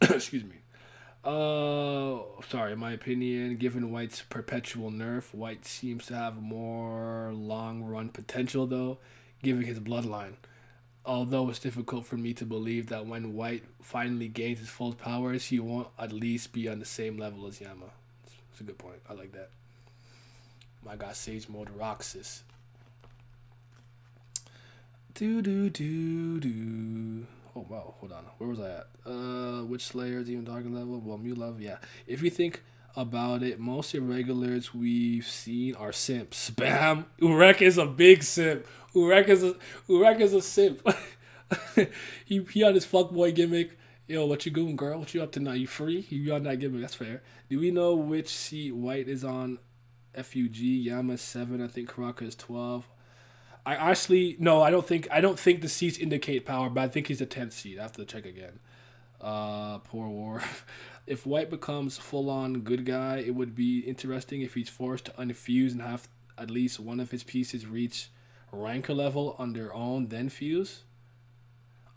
Excuse me. Sorry, in my opinion, given White's perpetual nerf, White seems to have more long run potential though, given his bloodline. Although it's difficult for me to believe that when White finally gains his full powers, he won't at least be on the same level as Yama. It's a good point. I like that. My God, Sage Mode Roxas. Oh wow, hold on. Where was I at? Which Slayer is even darker level? Well, Mew level, yeah. If you think about it, most irregulars we've seen are simps. Bam! Urek is a big simp. Urek is a simp. he on his fuckboy gimmick. Yo, what you doing, girl? What you up to now? You free? You on that gimmick? That's fair. Do we know which seat White is on? F.U.G. Yama 7. I think Karaka is 12. I actually no. I don't think the seats indicate power, but I think he's the 10th seat. I have to check again. Poor War. If White becomes full on good guy, it would be interesting if he's forced to unfuse and have at least one of his pieces reach ranker level on their own, then fuse.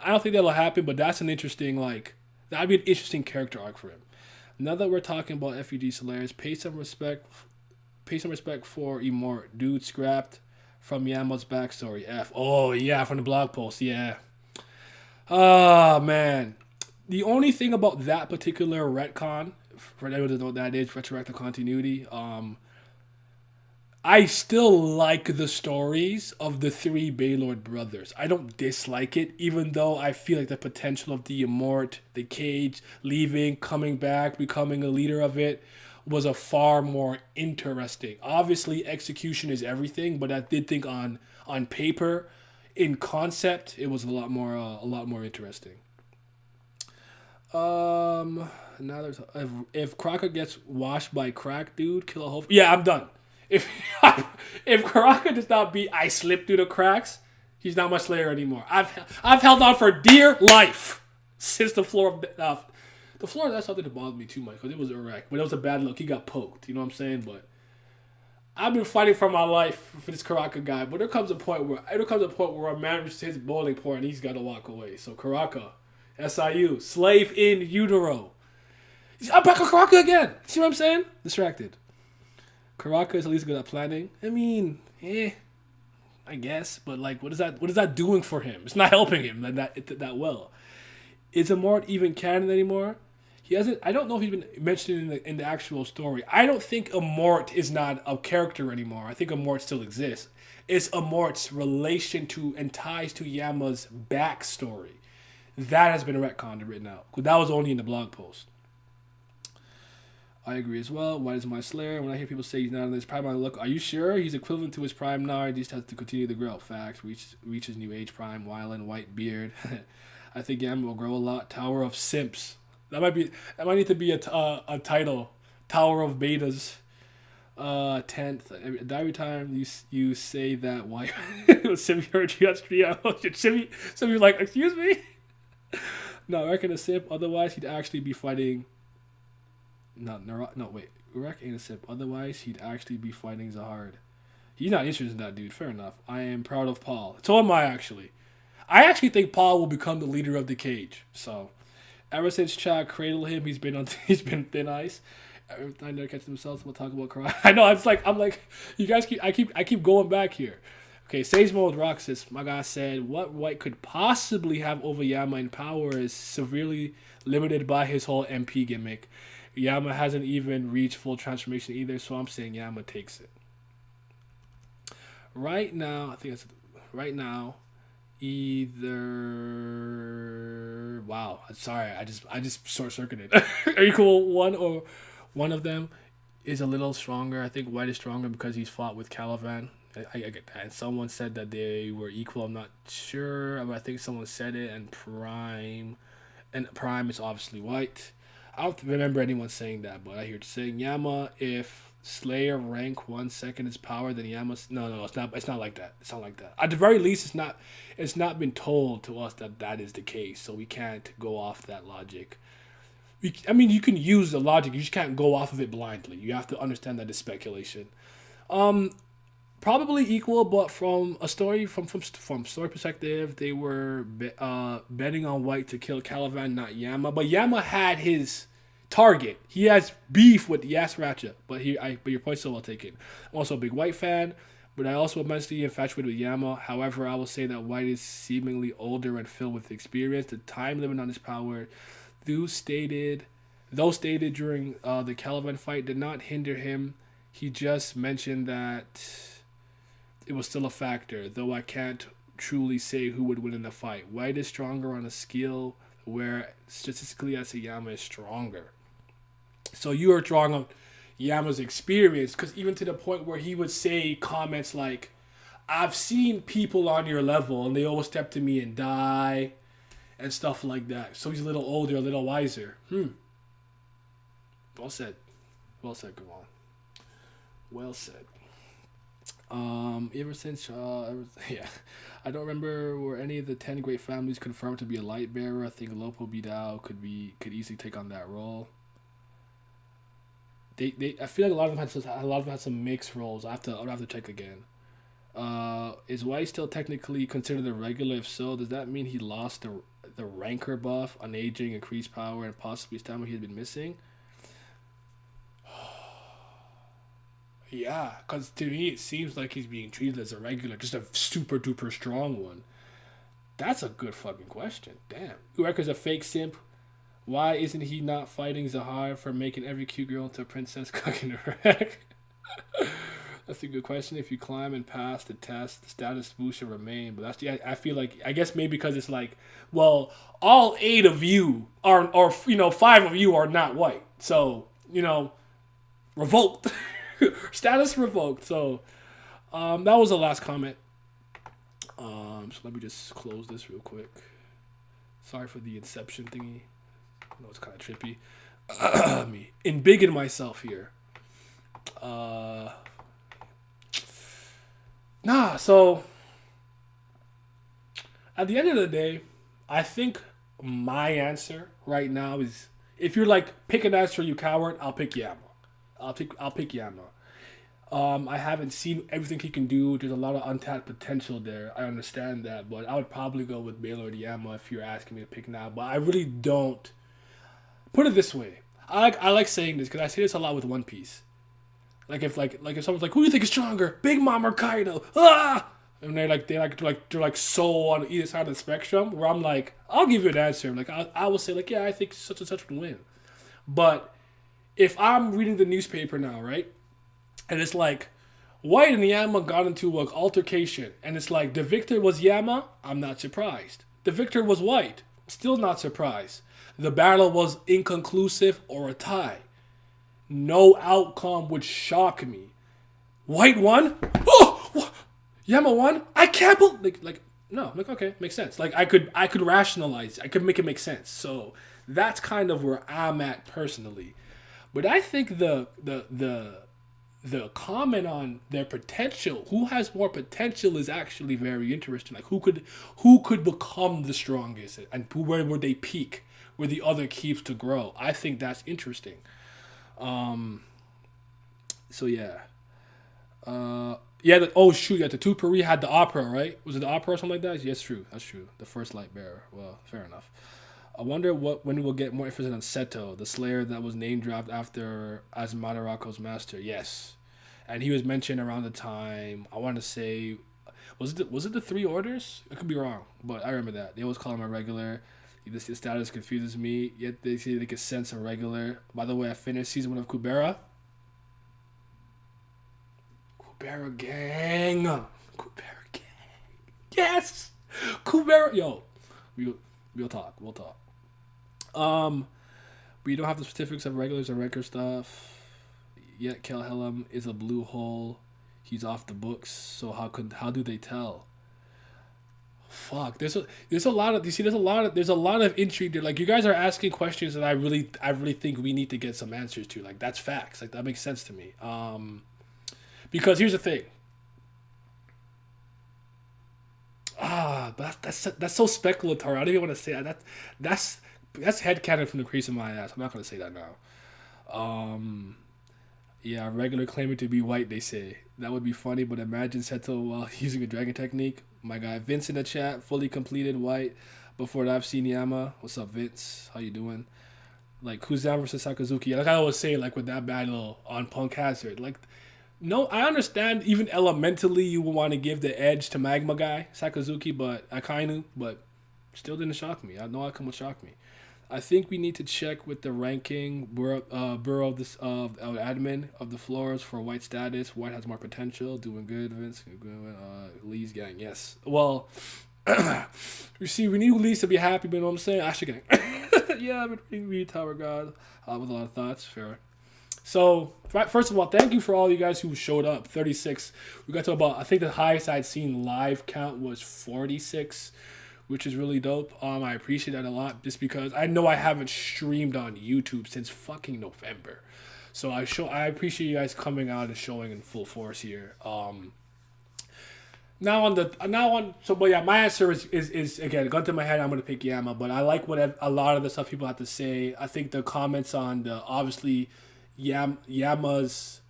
I don't think that'll happen, but that's an interesting that'd be an interesting character arc for him. Now that we're talking about F.U.G. Solaris, pay some respect for Immort. Dude scrapped from Yama's backstory. Oh yeah, from the blog post. Yeah. Oh man. The only thing about that particular retcon, for anyone to know what that is, retroactive continuity, I still like the stories of the 3 Baylord brothers. I don't dislike it, even though I feel like the potential of the Immort, the Cage, leaving, coming back, becoming a leader of it, was a far more interesting. Obviously, execution is everything, but I did think on paper, in concept, it was a lot more interesting. Now there's if Crocker gets washed by Crack, dude, kill a whole. Yeah, I'm done. If Crocker does not beat I slip through the cracks, he's not my Slayer anymore. I've held on for dear life since the floor of. The floor, that's something that bothered me too much because it was erect. But it was a bad look. He got poked. You know what I'm saying? But I've been fighting for my life for this Karaka guy. But there comes a point where a man reaches his boiling point and he's got to walk away. So Karaka, SIU, slave in utero. I'm back on Karaka again. See what I'm saying? Distracted. Karaka is at least good at planning. I mean, I guess. But what is that doing for him? It's not helping him that well. Is Immort even canon anymore? He hasn't. I don't know if he's been mentioned in the actual story. I don't think Immort is not a character anymore. I think Immort still exists. It's Immort's relation to and ties to Yama's backstory. That has been retconned and written out. That was only in the blog post. I agree as well. White is my Slayer. When I hear people say he's not in his prime, I look, are you sure? He's equivalent to his prime now. He just has to continue to grow. Facts. Reach his new age prime. Wyland, white beard. I think Yama will grow a lot. Tower of Simps. That might need to be a title. Tower of Betas. 10th. Every time you say that, why? Simi heard you on stream. Simi like, excuse me. No, I reckon a simp. Otherwise, he'd actually be fighting. No, wait. Urek ain't a simp. Otherwise, he'd actually be fighting Zahard. He's not interested in that dude. Fair enough. I am proud of Paul. So am I, actually. I actually think Paul will become the leader of the cage. So, ever since Chad cradled him, he's been thin ice. Every time they catch themselves, we'll talk about crying. I know. I'm like, you guys I keep going back here. Okay, Sage Mode Roxas, my guy said, what White could possibly have over Yama in power is severely limited by his whole MP gimmick. Yama hasn't even reached full transformation either, so I'm saying Yama takes it. Right now, either. Wow, sorry, I just short circuited. Are you cool? One of them is a little stronger. I think White is stronger because he's fought with Caliban. I get that. And someone said that they were equal. I'm not sure, but I think someone said it. And Prime is obviously White. I don't remember anyone saying that, but I hear it saying Yama. If Slayer rank 1 second his power, then Yama's no, it's not. It's not like that. It's not like that. At the very least, it's not. It's not been told to us that is the case, so we can't go off that logic. I mean, you can use the logic. You just can't go off of it blindly. You have to understand that it's speculation. Probably equal, but from a story from story perspective, they were betting on White to kill Caliban, not Yama. But Yama had his target. He has beef with Yasracha, but your point's still well taken. I'm also a big White fan, but I also immensely infatuated with Yama. However, I will say that White is seemingly older and filled with experience. The time limit on his power, though stated during the Caliban fight, did not hinder him. He just mentioned that it was still a factor, though I can't truly say who would win in the fight. White is stronger on a skill where statistically I say Yama is stronger. So you are strong on Yama's experience, because even to the point where he would say comments like, I've seen people on your level and they always step to me and die and stuff like that. So he's a little older, a little wiser. Well said. Well said, Gavon. Well said. Ever since, yeah, I don't remember were any of the 10 great families confirmed to be a light bearer. I think Lopo Bidao could easily take on that role. I feel like a lot of them had some mixed roles. I'll have to check again. Is White still technically considered a regular? If so, does that mean he lost the rancor buff on aging, increased power, and possibly stamina he had been missing? Yeah, because to me it seems like he's being treated as a regular, just a super duper strong one. That's a good fucking question. Damn. Ureker's a fake simp. Why isn't he not fighting Zahar for making every cute girl into a princess cooking the wreck? That's a good question. If you climb and pass the test, the status boost should remain. But I feel like, I guess maybe because it's like, well, all 8 of you are, or 5 of you are not White. So, revoked. Status revoked. So, that was the last comment. So let me just close this real quick. Sorry for the inception thingy. I know it's kind of trippy. Me embiggen myself here. So at the end of the day, I think my answer right now is, if you're like, pick an answer, you coward, I'll pick Yama. I'll pick Yama. I haven't seen everything he can do. There's a lot of untapped potential there. I understand that, but I would probably go with Baylord Yama if you're asking me to pick now. But I really don't. Put it this way. I like saying this because I say this a lot with One Piece. Like if someone's like, who do you think is stronger, Big Mom or Kaido? Ah! And they're so on either side of the spectrum, where I'm like, I'll give you an answer. Like I will say like, yeah, I think such and such would win. But if I'm reading the newspaper now, right? And it's like, White and Yama got into an altercation. And it's like, the victor was Yama? I'm not surprised. The victor was White? Still not surprised. The battle was inconclusive or a tie. No outcome would shock me. White won? Oh! Yama won? I can't believe... No. Okay, makes sense. I could rationalize. I could make it make sense. So, that's kind of where I'm at personally. But I think the the comment on their potential, who has more potential, is actually very interesting. Like who could become the strongest, and where would they peak, where the other keeps to grow. I think that's interesting. So yeah. Yeah. Oh shoot! Yeah, the two Puri had the opera, right? Was it the opera or something like that? Yes, true. That's true. The first light bearer. Well, fair enough. I wonder when we'll get more information on Seto, the Slayer that was name dropped after as Madarako's master. Yes, and he was mentioned around the time. I want to say, was it the three orders? I could be wrong, but I remember that they always call him a regular. This status confuses me. Yet they say they can sense a regular. By the way, I finished season 1 of Kubera. Kubera gang. Kubera gang. Yes. Kubera. Yo, we'll talk. We'll talk. But you don't have the specifics of regulars or record stuff. Yet Kelhelm is a blue hole. He's off the books. So how do they tell? Fuck. There's a lot of there's a lot of intrigue there. Like you guys are asking questions that I really think we need to get some answers to. Like that's facts. Like that makes sense to me. Because here's the thing. But that's so speculatory. I don't even want to say that. That's headcanon from the crease of my ass. I'm not gonna say that now. Yeah, regular claiming to be white. They say that would be funny, but imagine Seto while using a dragon technique. My guy Vince in the chat, fully completed white. Before that, I've seen Yama. What's up, Vince? How you doing? Like Kuzan versus Sakazuki. Like I always say, like with that battle on Punk Hazard, like. No, I understand even elementally you would want to give the edge to Magma guy, Sakazuki, but Akainu, but still didn't shock me. I know outcome would shock me. I think we need to check with the ranking bureau of this admin of the floors for white status. White has more potential, doing good. Vince, Lee's gang, yes. Well, you see, we need Lee's to be happy, but you know what I'm saying? Asha gang, yeah, I've been reading Tower God with a lot of thoughts. Fair. So, first of all, thank you for all you guys who showed up. 36. We got to about, I think the highest I'd seen live count was 46, which is really dope. I appreciate that a lot just because I know I haven't streamed on YouTube since fucking November. So I appreciate you guys coming out and showing in full force here. But yeah, my answer is again, gun to my head, I'm going to pick Yama, but I like what a lot of the stuff people have to say. I think the comments on the, obviously, Yama's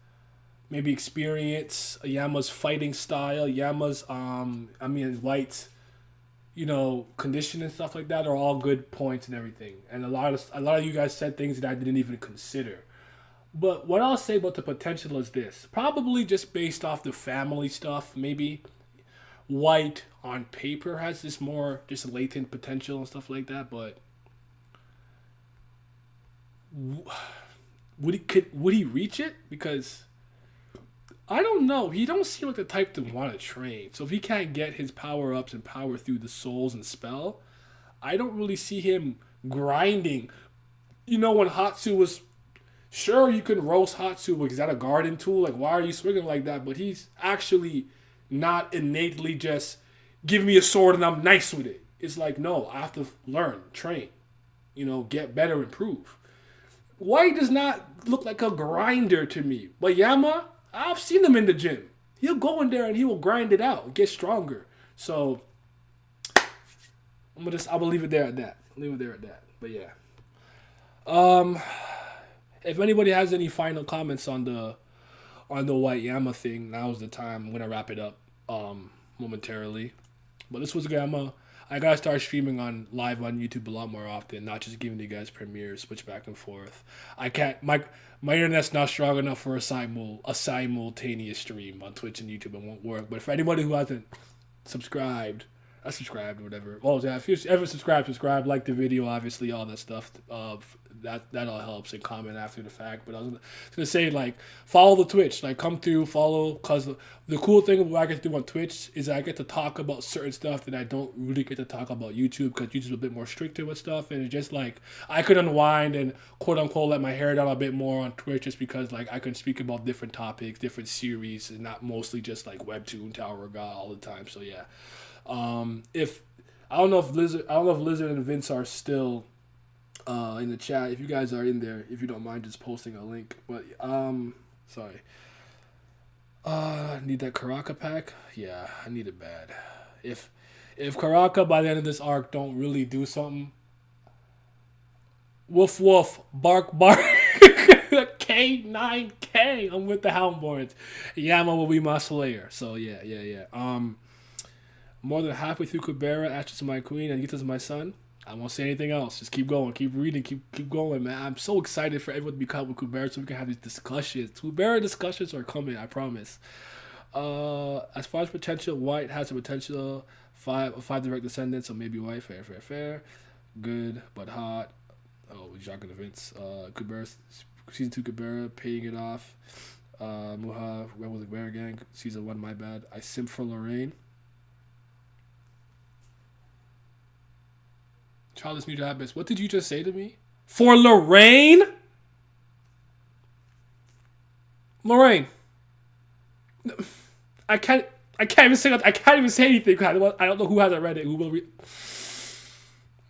maybe experience, Yama's fighting style, Yama's White's, condition and stuff like that are all good points and everything. And a lot of you guys said things that I didn't even consider. But what I'll say about the potential is this. Probably just based off the family stuff, maybe White on paper has this more just latent potential and stuff like that, but would he reach it? Because I don't know. He don't seem like the type to want to train. So if he can't get his power ups and power through the souls and spell, I don't really see him grinding. When Hatsu was sure you can roast Hatsu because that a garden tool. Like why are you swinging like that? But he's actually not innately just give me a sword and I'm nice with it. It's like no, I have to learn, train, get better, improve. White does not look like a grinder to me. But Yama, I've seen him in the gym. He'll go in there and he will grind it out, get stronger. So I will leave it there at that. But yeah. If anybody has any final comments on the White Yama thing, now's the time. I'm gonna wrap it up momentarily. But this was Yama. I gotta start streaming live on YouTube a lot more often, not just giving you guys premieres, switch back and forth. I can't. My internet's not strong enough for a simultaneous stream on Twitch and YouTube. It won't work. But for anybody who hasn't subscribed or whatever. Oh yeah, if you ever subscribe, like the video, obviously all that stuff. That all helps, and comment after the fact. But I was gonna say, like, follow the Twitch, like come through, follow, cause the cool thing of what I get to do on Twitch is I get to talk about certain stuff that I don't really get to talk about YouTube, because YouTube's a bit more stricter with stuff, and it's just like I could unwind and quote unquote let my hair down a bit more on Twitch, just because like I can speak about different topics, different series, and not mostly just like Webtoon, Tower of God all the time. So yeah. If I don't know if Lizard and Vince are still in the chat. If you guys are in there, if you don't mind just posting a link. But sorry. I need that Karaka pack. Yeah, I need it bad. If Karaka by the end of this arc don't really do something, woof woof, bark bark. K9K. I'm with the Houndborns. Yama will be my slayer. So yeah. More than halfway through Kubera, Ashes is my queen, and Yuta's my son. I won't say anything else. Just keep going, keep reading, keep going, man. I'm so excited for everyone to be caught with Kubera so we can have these discussions. Kubera discussions are coming, I promise. As far as potential, White has the potential five direct descendants, so maybe White. Fair. Good, but hot. Oh, Jacques events. Kubera, season 2 Kubera, paying it off. Muha, where was the Kubera gang? Season 1, my bad. I simp for Lorraine. Childish New Habits. What did you just say to me? For Lorraine? Lorraine. I can't even say that. I can't even say anything. I don't know who hasn't read it. Who will read?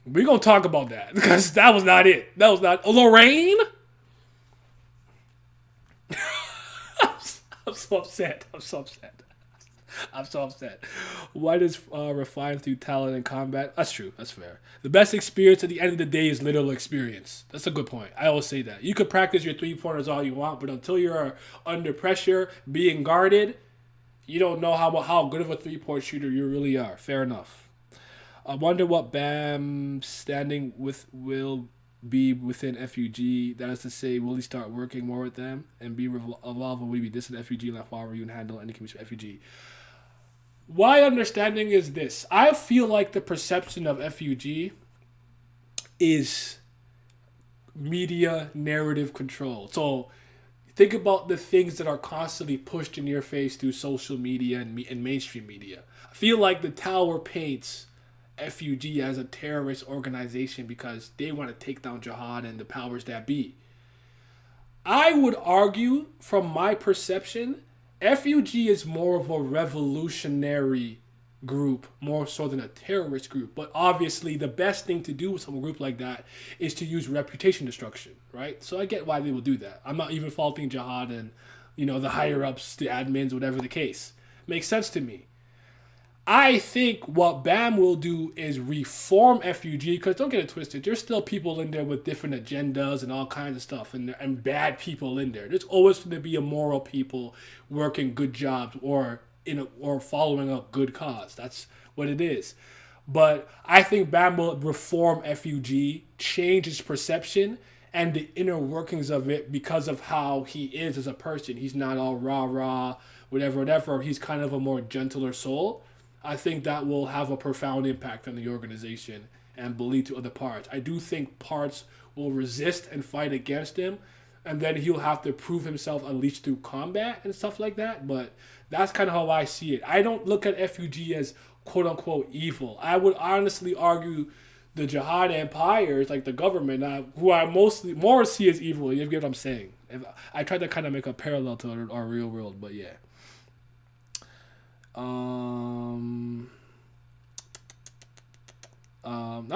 We're gonna talk about that because that was not it. That was not Lorraine. I'm so upset. Why does refine through talent and combat? That's true. That's fair. The best experience at the end of the day is literal experience. That's a good point. I always say that. You could practice your 3-pointers all you want, but until you're under pressure, being guarded, you don't know how good of a 3-point shooter you really are. Fair enough. I wonder what Bam standing with will be within F.U.G. That is to say, will he start working more with them and be evolve, or will he be distant F.U.G. like how you handle any commission with F.U.G.? My understanding is this. I feel like the perception of F.U.G. is media narrative control. So think about the things that are constantly pushed in your face through social media and mainstream media. I feel like the Tower paints F.U.G. as a terrorist organization because they want to take down jihad and the powers that be. I would argue, from my perception, F.U.G. is more of a revolutionary group, more so than a terrorist group. But obviously, the best thing to do with some group like that is to use reputation destruction, right? So I get why they will do that. I'm not even faulting jihad and, the higher-ups, the admins, whatever the case. Makes sense to me. I think what BAM will do is reform F.U.G. because don't get it twisted. There's still people in there with different agendas and all kinds of stuff and bad people in there. There's always going to be immoral people working good jobs or following a good cause. That's what it is. But I think BAM will reform F.U.G., change its perception and the inner workings of it because of how he is as a person. He's not all rah, whatever. He's kind of a more gentler soul. I think that will have a profound impact on the organization and bleed to other parts. I do think parts will resist and fight against him, and then he'll have to prove himself at least through combat and stuff like that. But that's kind of how I see it. I don't look at F.U.G. as quote-unquote evil. I would honestly argue the jihad empires, like the government, who I more see as evil. You get what I'm saying? I tried to kind of make a parallel to our real world, but yeah. Not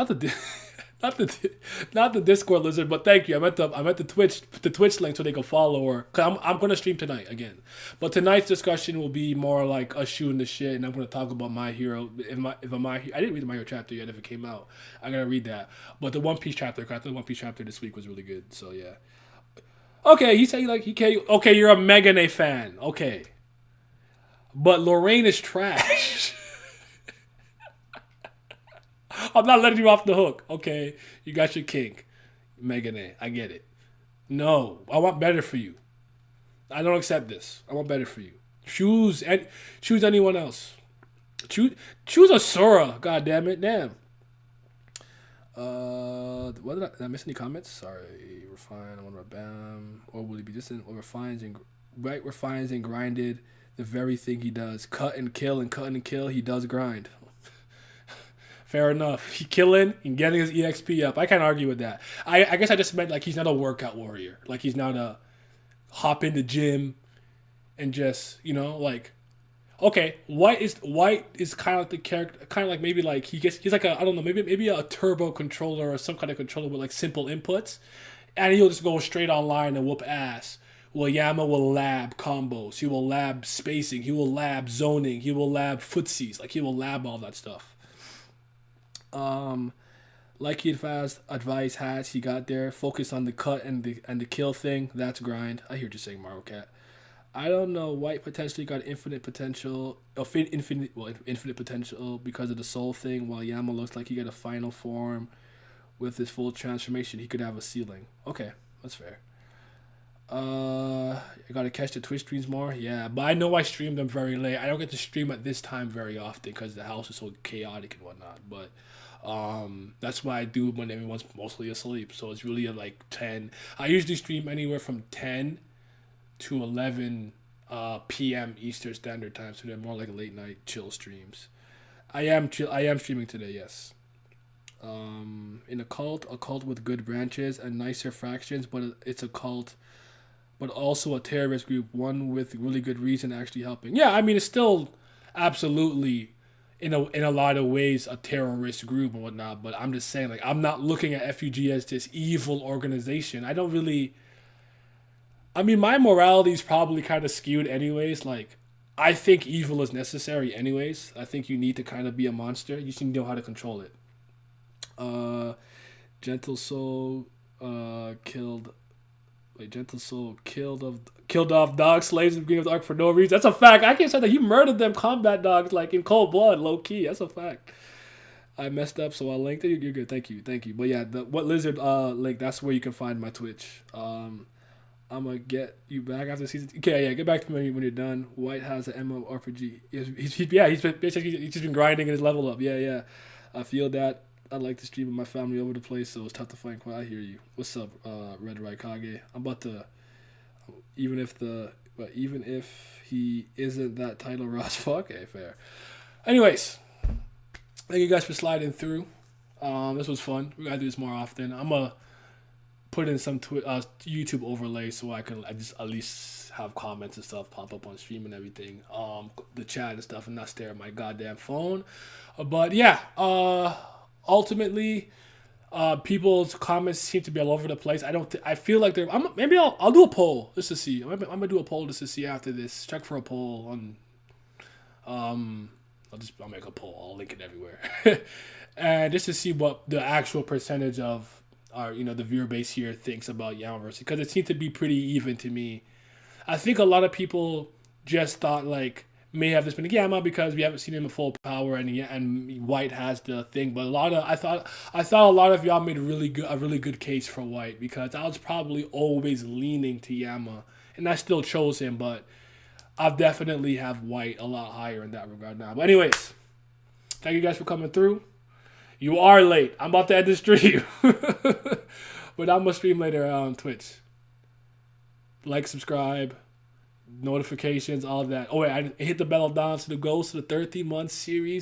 the Discord lizard, but thank you. I meant the Twitch link so they can follow or cause I'm gonna stream tonight again. But tonight's discussion will be more like us shooting the shit, and I'm gonna talk about My Hero. I didn't read the My Hero chapter yet. If it came out, I gotta read that. But the One Piece chapter, cause I thought the One Piece chapter this week was really good. So yeah. Okay, he said okay, you're a Megane fan. Okay. But Lorraine is trash. I'm not letting you off the hook. Okay, you got your kink. Megane, I get it. No, I want better for you. I don't accept this. I want better for you. Choose anyone else. Choose a Sora. God damn it. Damn. What did I miss any comments? Sorry. Refine. I want to bam. Or will he be distant? Or refines and grinded. The very thing he does. Cut and kill. He does grind. Fair enough. He killing and getting his EXP up. I can't argue with that. I guess I just meant like he's not a workout warrior. Like he's not a hop in the gym and just, like, okay, White is kind of like the character, kind of like maybe like he's like a, I don't know, maybe a turbo controller or some kind of controller with like simple inputs, and he'll just go straight online and whoop ass. Well, Yama will lab combos. He will lab spacing. He will lab zoning. He will lab footsies. Like he will lab all that stuff. Um, like he advised has he got there. Focus on the cut and the kill thing. That's grind. I hear you saying, Mario Cat. I don't know. White potentially got infinite potential, infinite potential because of the soul thing. While Yama looks like he got a final form with his full transformation, he could have a ceiling. Okay, that's fair. I gotta catch the Twitch streams more. Yeah, but I know I stream them very late. I don't get to stream at this time very often because the house is so chaotic and whatnot. But that's why I do when everyone's mostly asleep. So it's really at like 10. I usually stream anywhere from 10 to 11 p.m. Eastern Standard Time. So they're more like late night chill streams. I am streaming today. Yes. In a cult with good branches and nicer fractions, but it's a cult, but also a terrorist group, one with really good reason actually helping. Yeah, I mean it's still absolutely in a lot of ways a terrorist group and whatnot. But I'm just saying, like, I'm not looking at F.U.G as this evil organization. I don't really. I mean, my morality is probably kind of skewed, anyways. Like, I think evil is necessary, anyways. I think you need to kind of be a monster. You should know how to control it. Uh, Gentle Soul killed. Wait, Gentle Soul killed off dog slaves in the beginning of the arc for no reason. That's a fact. I can't say that he murdered them combat dogs like in cold blood, low key. That's a fact. I messed up, so I linked it. You're good. Thank you. But yeah, the what lizard link. That's where you can find my Twitch. I'm gonna get you back after season. Okay, yeah, get back to me when you're done. White has an MMORPG. He's just been grinding his level up. Yeah. I feel that. I like to stream with my family over the place, so it's tough to find quiet. I hear you. What's up, Red Raikage? I'm about to, even if he isn't that title Ross. Fuck, okay, fair. Anyways, thank you guys for sliding through. This was fun. We gotta do this more often. I'm gonna put in some YouTube overlays so I just at least have comments and stuff pop up on stream and everything. The chat and stuff, and not stare at my goddamn phone. But yeah, ultimately, people's comments seem to be all over the place. I feel like they're. Maybe I'll do a poll just to see. I'm gonna do a poll just to see after this. Check for a poll on. I'll make a poll. I'll link it everywhere, and just to see what the actual percentage of our the viewer base here thinks about Yamaverse, because it seemed to be pretty even to me. I think a lot of people just thought like may have this been Yama because we haven't seen him in full power and White has the thing, but I thought a lot of y'all made a really good case for White, because I was probably always leaning to Yama and I still chose him, but I definitely have White a lot higher in that regard now. But anyways, thank you guys for coming through. You are late. I'm about to end the stream, but I'm gonna stream later on Twitch. Like, subscribe, notifications, all of that. Oh wait, I hit the bell down to the goals to the 13-month series.